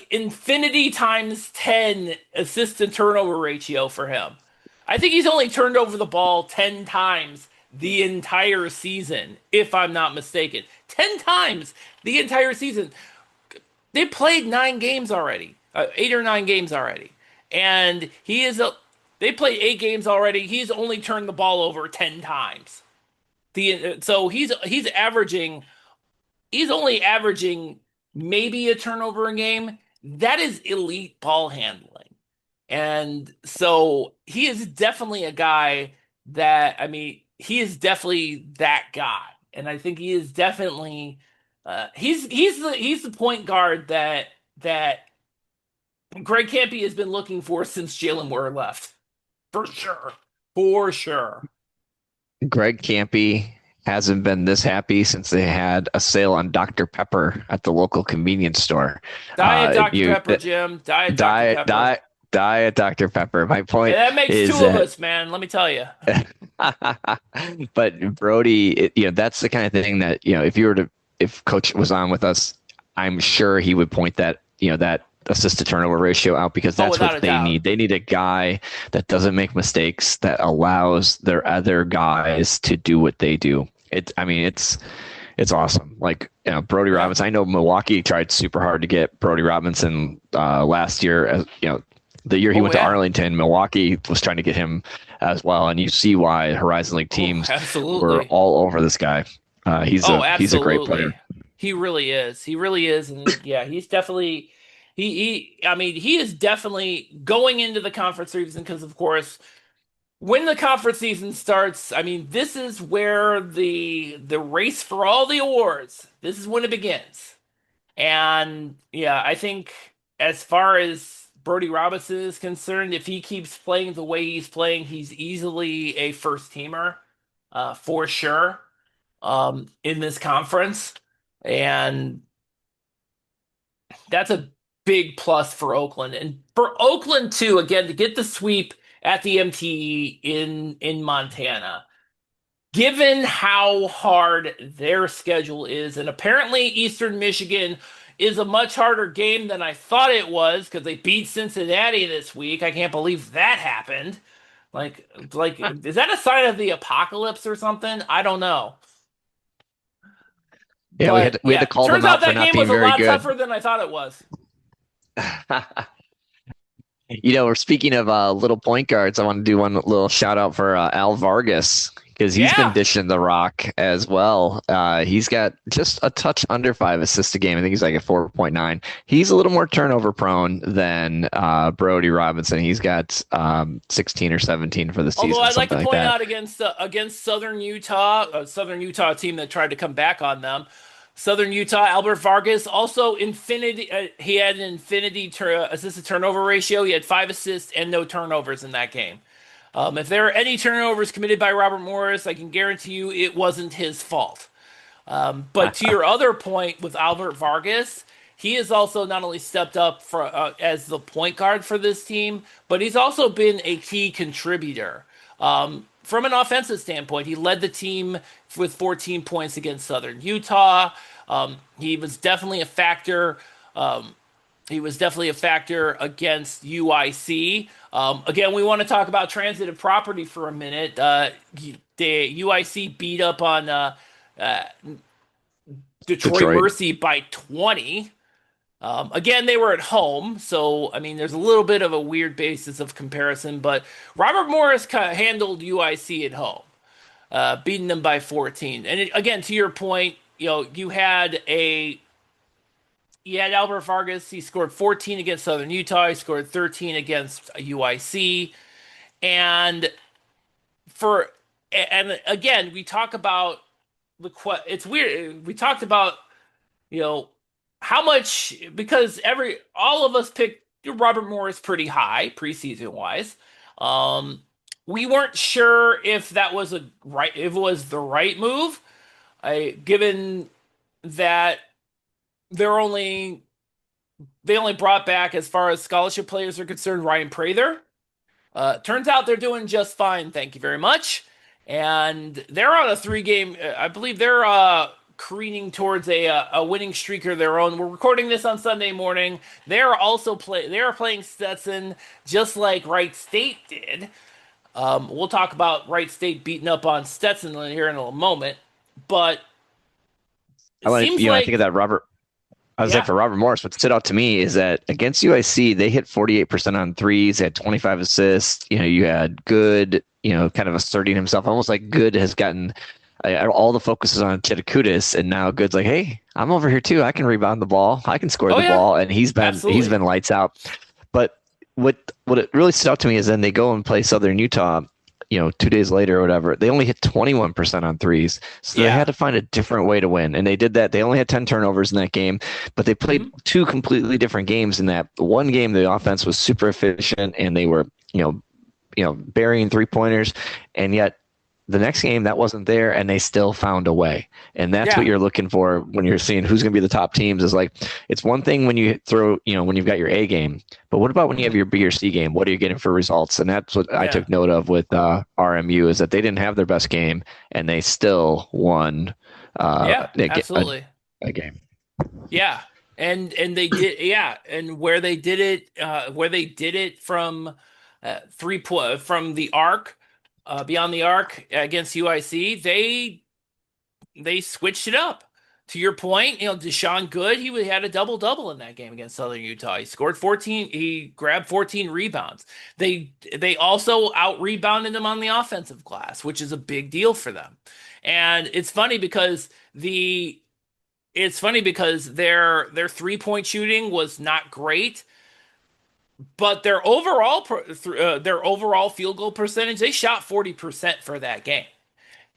infinity times 10 assist and turnover ratio for him. I think he's only turned over the ball 10 times the entire season, if I'm not mistaken. 10 times the entire season. They played 9 games already, 8 or 9 games already. And they played 8 games already. He's only turned the ball over 10 times. So he's only averaging maybe a turnover a game. That is elite ball handling. And so he is definitely a guy that, he is definitely that guy. And I think he is definitely he's the point guard that Greg Campy has been looking for since Jalen Moore left. For sure. For sure. Greg Campy hasn't been this happy since they had a sale on Dr. Pepper at the local convenience store. Diet Dr. Pepper, Jim. Diet Dr. Pepper. Diet Dr. Pepper. My point that makes is two of us, man. Let me tell you. But Brody, that's the kind of thing that, if Coach was on with us, I'm sure he would point that assist to turnover ratio out because that's what they need. They need a guy that doesn't make mistakes, that allows their other guys to do what they do. It's awesome. Like, Brody Robinson. I know Milwaukee tried super hard to get Brody Robinson last year. As the year he went to Arlington, Milwaukee was trying to get him as well. And you see why Horizon League teams were all over this guy. He's a great player. He really is. He really is. And yeah, he's definitely he is definitely going into the conference season because, of course, when the conference season starts, this is where the race for all the awards, this is when it begins. And yeah, I think as far as Brody Robinson is concerned, if he keeps playing the way he's playing, he's easily a first teamer, for sure, in this conference. And that's a big plus for Oakland. And for Oakland, too, again, to get the sweep at the MTE in Montana, given how hard their schedule is, and apparently Eastern Michigan is a much harder game than I thought it was because they beat Cincinnati this week. I can't believe that happened. Like, is that a sign of the apocalypse or something? I don't know. Yeah, but, we had to call them out for not being very good. Turns out that game was a lot tougher than I thought it was. We're speaking of little point guards. I want to do one little shout out for Al Vargas. because he's been Yeah. dishing the rock as well. He's got just a touch under 5 assists a game. I think he's like at 4.9. He's a little more turnover prone than Brody Robinson. He's got 16 or 17 for the Although season, I'd like to something like point that. out against Southern Utah, a Southern Utah team that tried to come back on them. Southern Utah, Albert Vargas also infinity. He had an assist to turnover ratio. He had 5 assists and no turnovers in that game. If there are any turnovers committed by Robert Morris, I can guarantee you it wasn't his fault. But to your other point with Albert Vargas, he has also not only stepped up as the point guard for this team, but he's also been a key contributor. From an offensive standpoint, he led the team with 14 points against Southern Utah. He was definitely a factor. He was definitely a factor against UIC. Again, we want to talk about transitive property for a minute. The UIC beat up on Detroit Mercy by 20. Again, they were at home, so I mean, there's a little bit of a weird basis of comparison, but Robert Morris handled UIC at home, beating them by 14. And again, to your point, you had Albert Vargas. He scored 14 against Southern Utah. He scored 13 against UIC, and again, we talk about it's weird. We talked about how much, because all of us picked Robert Morris pretty high preseason wise. We weren't sure if that was if it was the right move, given that they only brought back, as far as scholarship players are concerned, Ryan Prather. Turns out they're doing just fine. Thank you very much. And they're on a 3-game. I believe they're careening towards a winning streak of their own. We're recording this on Sunday morning. They are playing Stetson just like Wright State did. We'll talk about Wright State beating up on Stetson here in a moment. But I think of that Robert. I was like, for Robert Morris, what stood out to me is that against UIC, they hit 48% on threes. They had 25 assists. You had Good, kind of asserting himself, almost like Good has gotten all the focus is on Chedakudis, and now Good's like, hey, I'm over here too. I can rebound the ball. I can score the ball, and he's been lights out. But what it really stood out to me is then they go and play Southern Utah. 2 days later or whatever, they only hit 21% on threes. So they had to find a different way to win. And they did that. They only had 10 turnovers in that game, but they played two completely different games. In that one game, the offense was super efficient and they were, burying 3-pointers. And yet the next game that wasn't there and they still found a way. And that's what you're looking for when you're seeing who's going to be the top teams. Is like, it's one thing when you throw, when you've got your A game, but what about when you have your B or C game? What are you getting for results? And that's what I took note of with RMU, is that they didn't have their best game and they still won absolutely a game. Yeah. And they did, and where they did it from from the arc, beyond the arc against UIC, they switched it up. To your point, Deshaun Good, he had a double-double in that game against Southern Utah. He scored 14. He grabbed 14 rebounds. They also out-rebounded them on the offensive glass, which is a big deal for them. And it's funny because their 3-point shooting was not great, but their overall field goal percentage, they shot 40% for that game.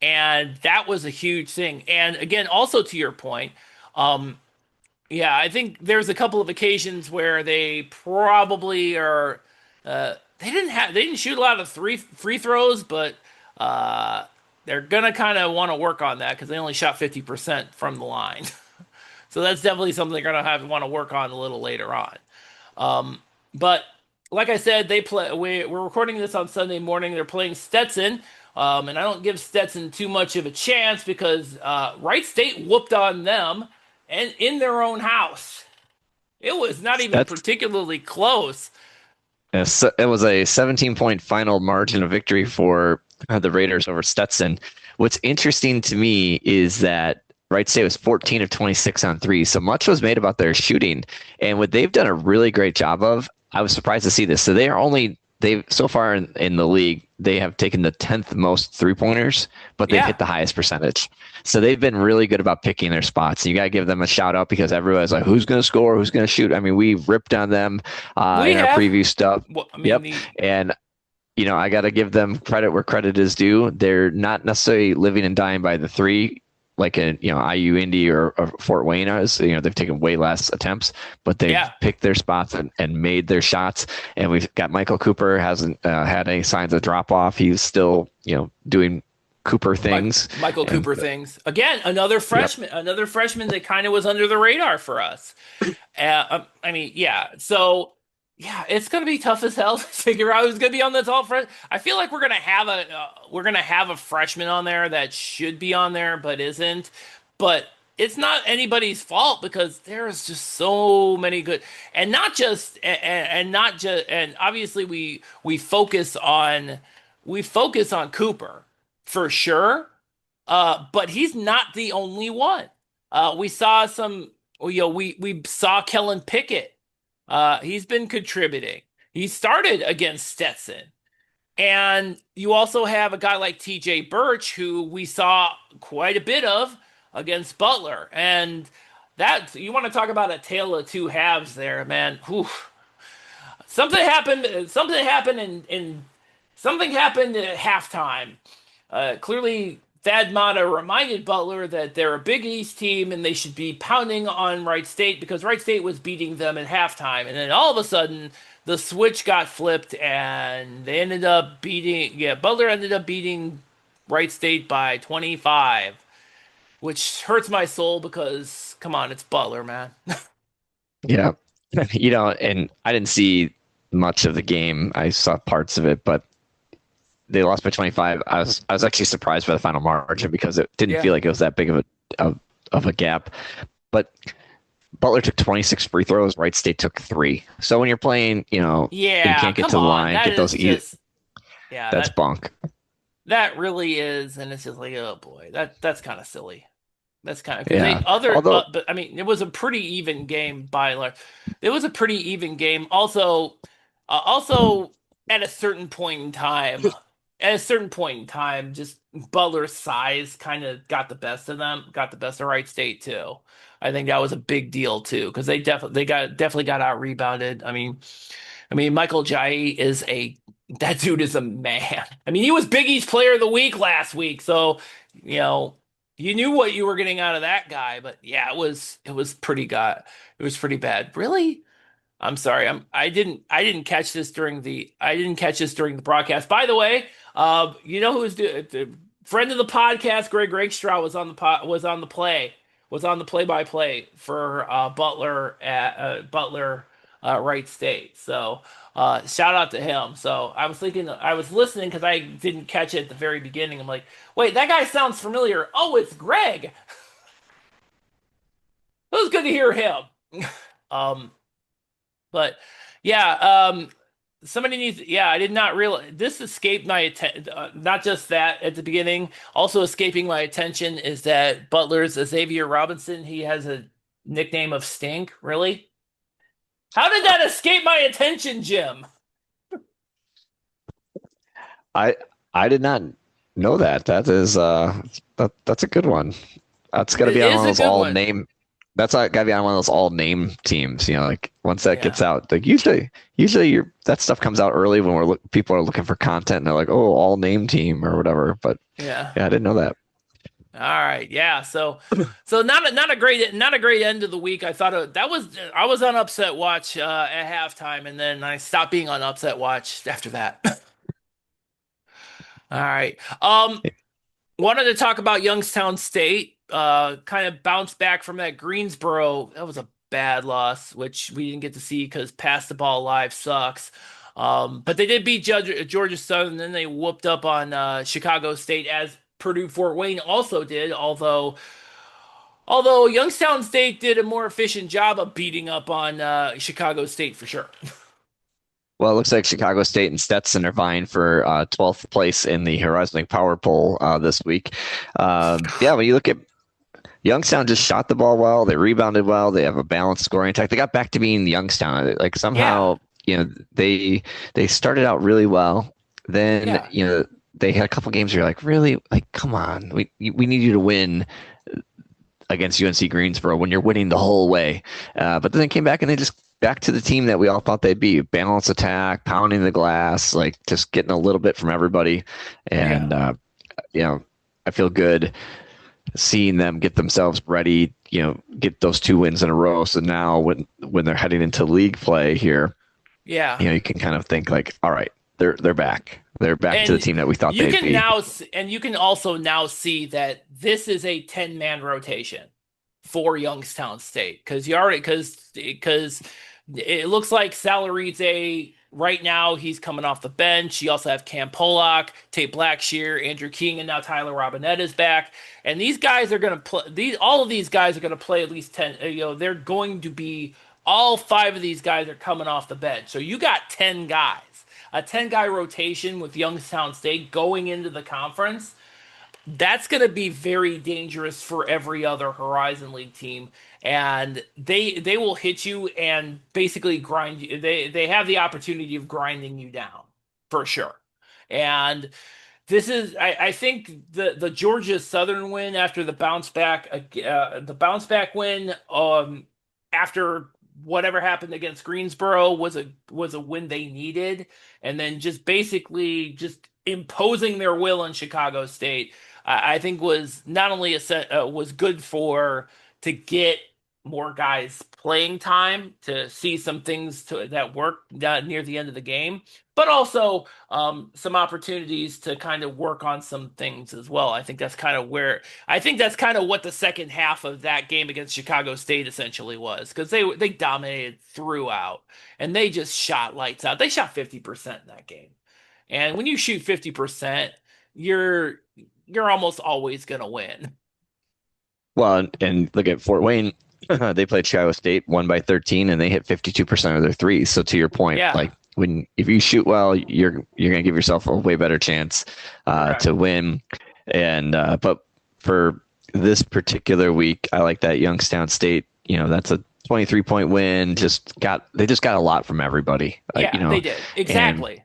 And that was a huge thing. And again, also to your point, I think there's a couple of occasions where they probably are they didn't shoot a lot of free throws, but they're gonna kind of want to work on that because they only shot 50% from the line. So that's definitely something they're gonna want to work on a little later on. But like I said, we're recording this on Sunday morning. They're playing Stetson. And I don't give Stetson too much of a chance because Wright State whooped on them and in their own house. It was not even particularly close. It was a 17-point final margin of victory for the Raiders over Stetson. What's interesting to me is that Wright State was 14 of 26 on threes. So much was made about their shooting. And what they've done a really great job of, I was surprised to see this. So they are only they've so far in the league, they have taken the 10th most 3-pointers, but they've Yeah, hit the highest percentage. So they've been really good about picking their spots. You got to give them a shout out because everyone's like, who's going to score? Who's going to shoot? I mean, we ripped on them we in our have. preview stuff. Well, I mean, Yep. the And I got to give them credit where credit is due. They're not necessarily living and dying by the three, like in IU Indy or Fort Wayne is. They've taken way less attempts, but they've yeah, picked their spots and made their shots. And we've got Michael Cooper hasn't had any signs of drop off. He's still doing Cooper things. Michael And, Cooper things again. Another freshman, that kind of was under the radar for us. I mean, yeah. So yeah, it's gonna be tough as hell to figure out who's gonna be on this all front. I feel like we're gonna have a freshman on there that should be on there but isn't. But it's not anybody's fault because there's just so many good, and not just, and obviously we focus on Cooper for sure. But he's not the only one. We saw some, we saw Kellen Pickett. He's been contributing. He started against Stetson. And you also have a guy like TJ Birch, who we saw quite a bit of against Butler. And that, you want to talk about a tale of two halves there, man. Whew. Something happened at halftime. Clearly, Thad Matta reminded Butler that they're a Big East team and they should be pounding on Wright State because Wright State was beating them at halftime. And then all of a sudden, the switch got flipped and they ended up Butler ended up beating Wright State by 25, which hurts my soul because, come on, it's Butler, man. yeah, and I didn't see much of the game. I saw parts of it, but they lost by 25. I was actually surprised by the final margin because it didn't Yeah. feel like it was that big of a gap. But Butler took 26 free throws. Wright State took 3. So when you're playing, and you Yeah, can't get come to the on. line, That get is those. just, yeah, That's bunk. that really is, and it's just like, oh boy, that's kind of silly. That's kind of Yeah. Although but I mean, it was a pretty even game by large. It was a pretty even game. Also, at a certain point in time, just Butler's size kind of got the best of them, got the best of Wright State too. I think that was a big deal too because definitely got out rebounded. I mean, Michael Jai that dude is a man. I mean, he was Big East Player of the Week last week, so you know you knew what you were getting out of that guy. But yeah, it was pretty bad. Really, I'm sorry. I didn't catch this during the broadcast. By the way, who's the friend of the podcast, Greg Rakestraw was on the play-by-play for Butler Wright State. So shout out to him. So I was listening because I didn't catch it at the very beginning. I'm like, wait, that guy sounds familiar. Oh, it's Greg. It was good to hear him. um, but yeah, somebody needs. Yeah, I did not realize this escaped my attention. Not just that at the beginning, also escaping my attention is that Butler's Xavier Robinson. He has a nickname of Stink. Really? How did that escape my attention, Jim? I did not know that. That is that's a good one. That's got to It be on is one a of those good all one. name. That's got to be on one of those all name teams. Like once that Yeah. gets out, like usually that stuff comes out early when people are looking for content and they're like, oh, all name team or whatever. But Yeah. yeah, I didn't know that. All right. Yeah. So not a great end of the week. I was on upset watch at halftime, and then I stopped being on upset watch after that. All right. Wanted to talk about Youngstown State. Kind of bounced back from that Greensboro. That was a bad loss, which we didn't get to see because Pass the Ball Live sucks. But they did beat Georgia Southern, and then they whooped up on Chicago State, as Purdue Fort Wayne also did. Although Youngstown State did a more efficient job of beating up on Chicago State for sure. Well, it looks like Chicago State and Stetson are vying for 12th place in the Horizon League Power Poll this week. Yeah, when you look at Youngstown, just shot the ball well. They rebounded well. They have a balanced scoring attack. They got back to being Youngstown. Like somehow, they started out really well. Then, Yeah. they had a couple games where you're like, really? Like, come on. We need you to win against UNC Greensboro when you're winning the whole way. But then they came back and they just back to the team that we all thought they'd be. Balanced attack, pounding the glass, like just getting a little bit from everybody. And, I feel good seeing them get themselves ready, get those 2 wins in a row. So now when they're heading into league play here, Yeah. you can kind of think like, all right, they're back. They're back to the team that we thought they'd be. And you can also now see that this is a 10-man rotation for Youngstown State because it looks like Salarite right now he's coming off the bench. You also have Cam Pollock, Tate Blackshear, Andrew King, and now Tyler Robinette is back. And these guys are going to play. All of these guys are going to play at least 10. They're going to be all 5 of these guys are coming off the bench. So you got 10 guys. A 10-guy rotation with Youngstown State going into the conference, that's going to be very dangerous for every other Horizon League team. And they will hit you and basically grind you. They have the opportunity of grinding you down for sure. And this is, I think, the Georgia Southern win after the bounce back win after whatever happened against Greensboro was a win they needed, and then just basically just imposing their will on Chicago State, I think was not only was good to get more guys playing time, to see some things that work near the end of the game, but also some opportunities to kind of work on some things as well. I think that's kind of what the second half of that game against Chicago State essentially was, because they dominated throughout and they just shot lights out. They shot 50% in that game, and when you shoot 50%, you're almost always gonna win. Well, and look at Fort Wayne. They played Chicago State, won by 13, and they hit 52% of their threes. So to your point, like if you shoot well, you're going to give yourself a way better chance to win. And but for this particular week, I like that Youngstown State. That's a 23-point win. They just got a lot from everybody. They did exactly.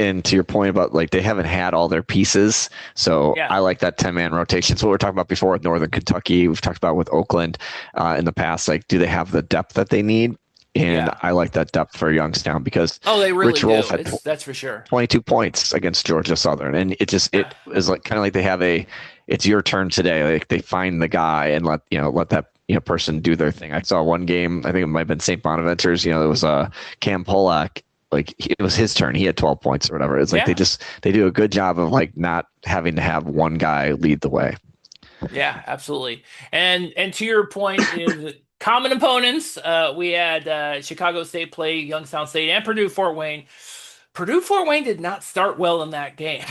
And to your point about like they haven't had all their pieces, so I like that 10-man rotation. So what we're talking about before with Northern Kentucky, we've talked about with Oakland in the past. Like, do they have the depth that they need? And I like that depth for Youngstown because they really Rich do. Rolfe had That's for sure. 22 points against Georgia Southern, and it is like kind of like they have it's your turn today. Like they find the guy and let that person do their thing. I saw one game, I think it might have been St. Bonaventure's. It was Cam Pollock. Like it was his turn. He had 12 points or whatever. It's like they do a good job of like not having to have one guy lead the way. Yeah, absolutely. And to your point is common opponents. We had Chicago State play Youngstown State and Purdue Fort Wayne. Purdue Fort Wayne did not start well in that game.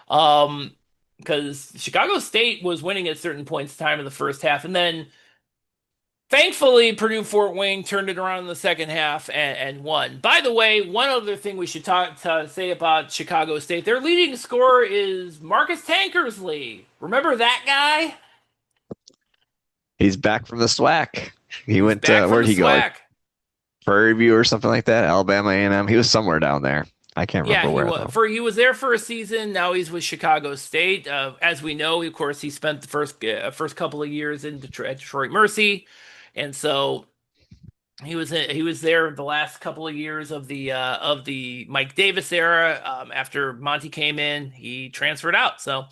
Because Chicago State was winning at certain points in time in the first half, and then thankfully, Purdue Fort Wayne turned it around in the second half and won. By the way, one other thing we should say about Chicago State, their leading scorer is Marcus Tankersley. Remember that guy? He's back from the SWAC. He went to, where'd he go? Like Prairie View or something like that? Alabama A&M? He was somewhere down there. I can't remember where. He was there for a season. Now he's with Chicago State. As we know, of course, he spent the first couple of years in Detroit Mercy. And so he was there the last couple of years of the Mike Davis era. After Monty came in, he transferred out. So,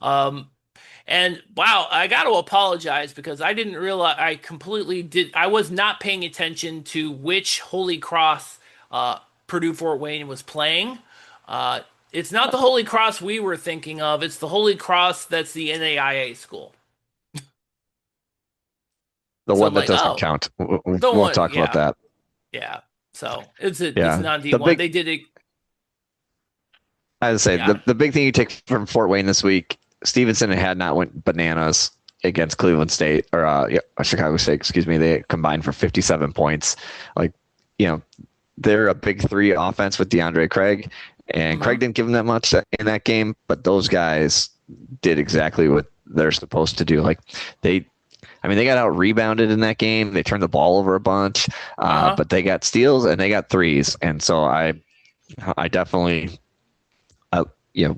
and wow, I got to apologize because I didn't realize I was not paying attention to which Holy Cross Purdue Fort Wayne was playing. It's not the Holy Cross we were thinking of. It's the Holy Cross that's the NAIA school. The one that doesn't count. We'll talk about that. Yeah. So it's not D1. They did it. I would say the big thing you take from Fort Wayne this week, Stevenson had not went bananas against Cleveland State or Chicago State, excuse me. They combined for 57 points. Like, they're a big three offense with DeAndre Craig, and Craig didn't give them that much in that game, but those guys did exactly what they're supposed to do. Like I mean, they got out rebounded in that game. They turned the ball over a bunch, Uh-huh. but they got steals and they got threes, and so I definitely,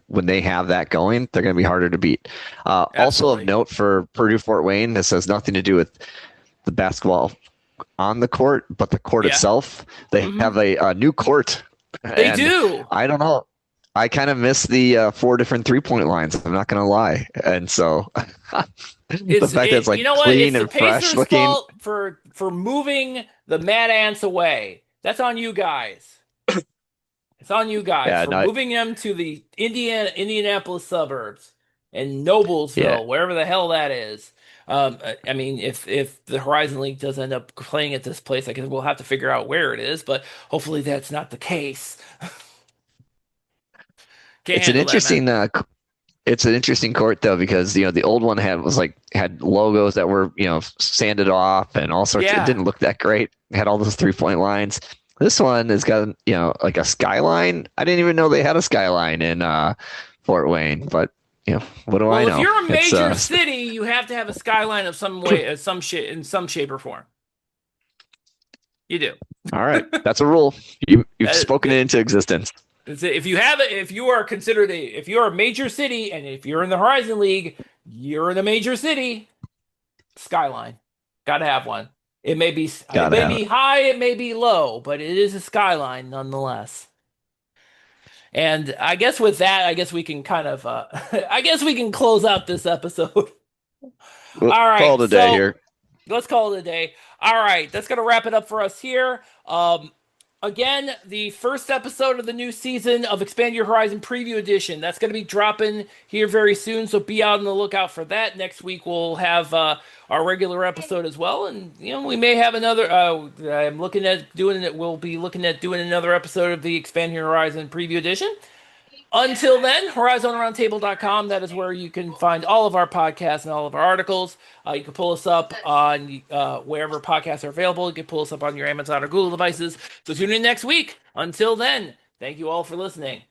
when they have that going, they're going to be harder to beat. Also of Absolutely. note for Purdue Fort Wayne, this has nothing to do with the basketball on the court, but the court Yeah. itself. They Hmm. have a new court, They and do. I don't know. I kind of miss the four different 3-point lines. I'm not going to lie, and so the fact that it's You like know what? clean It's the and fresh Pacers' looking. fault for moving the Mad Ants away. That's on you guys. It's on you guys Yeah, for no, moving them to the Indianapolis suburbs and yeah, Noblesville, wherever the hell that is. I mean, if the Horizon League does end up playing at this place, I guess we'll have to figure out where it is. But hopefully that's not the case. Can't it's an handle that, man. interesting it's an interesting court though because the old one had logos that were sanded off and all sorts. It Yeah. didn't look that great. It had all those 3-point lines. This one has got like a skyline. I didn't even know they had a skyline in Fort Wayne, but what do I Well, if know? you're a It's major city, you have to have a skyline of some way, some shit in some shape or form. You do. all right. That's a rule. You've Uh, spoken it into existence. If you have it, if you are considered if you're a major city, and if you're in the Horizon League, you're in a major city. Skyline, gotta have one. It Gotta may have it. be high, it may be low, but it is a skyline nonetheless. And I guess with that, I guess we can kind of, I guess we can close out this episode. We'll All call right, it a day so here. let's call it a day. All right, that's gonna wrap it up for us here. Again, the first episode of the new season of Expand Your Horizon Preview Edition. That's going to be dropping here very soon, so be out on the lookout for that. Next week we'll have our regular episode as well, and we may have another. I'm looking at doing it. We'll be looking at doing another episode of the Expand Your Horizon Preview Edition. Until then, HorizonRoundtable.com. That is where you can find all of our podcasts and all of our articles. You can pull us up on wherever podcasts are available. You can pull us up on your Amazon or Google devices. So tune in next week. Until then, thank you all for listening.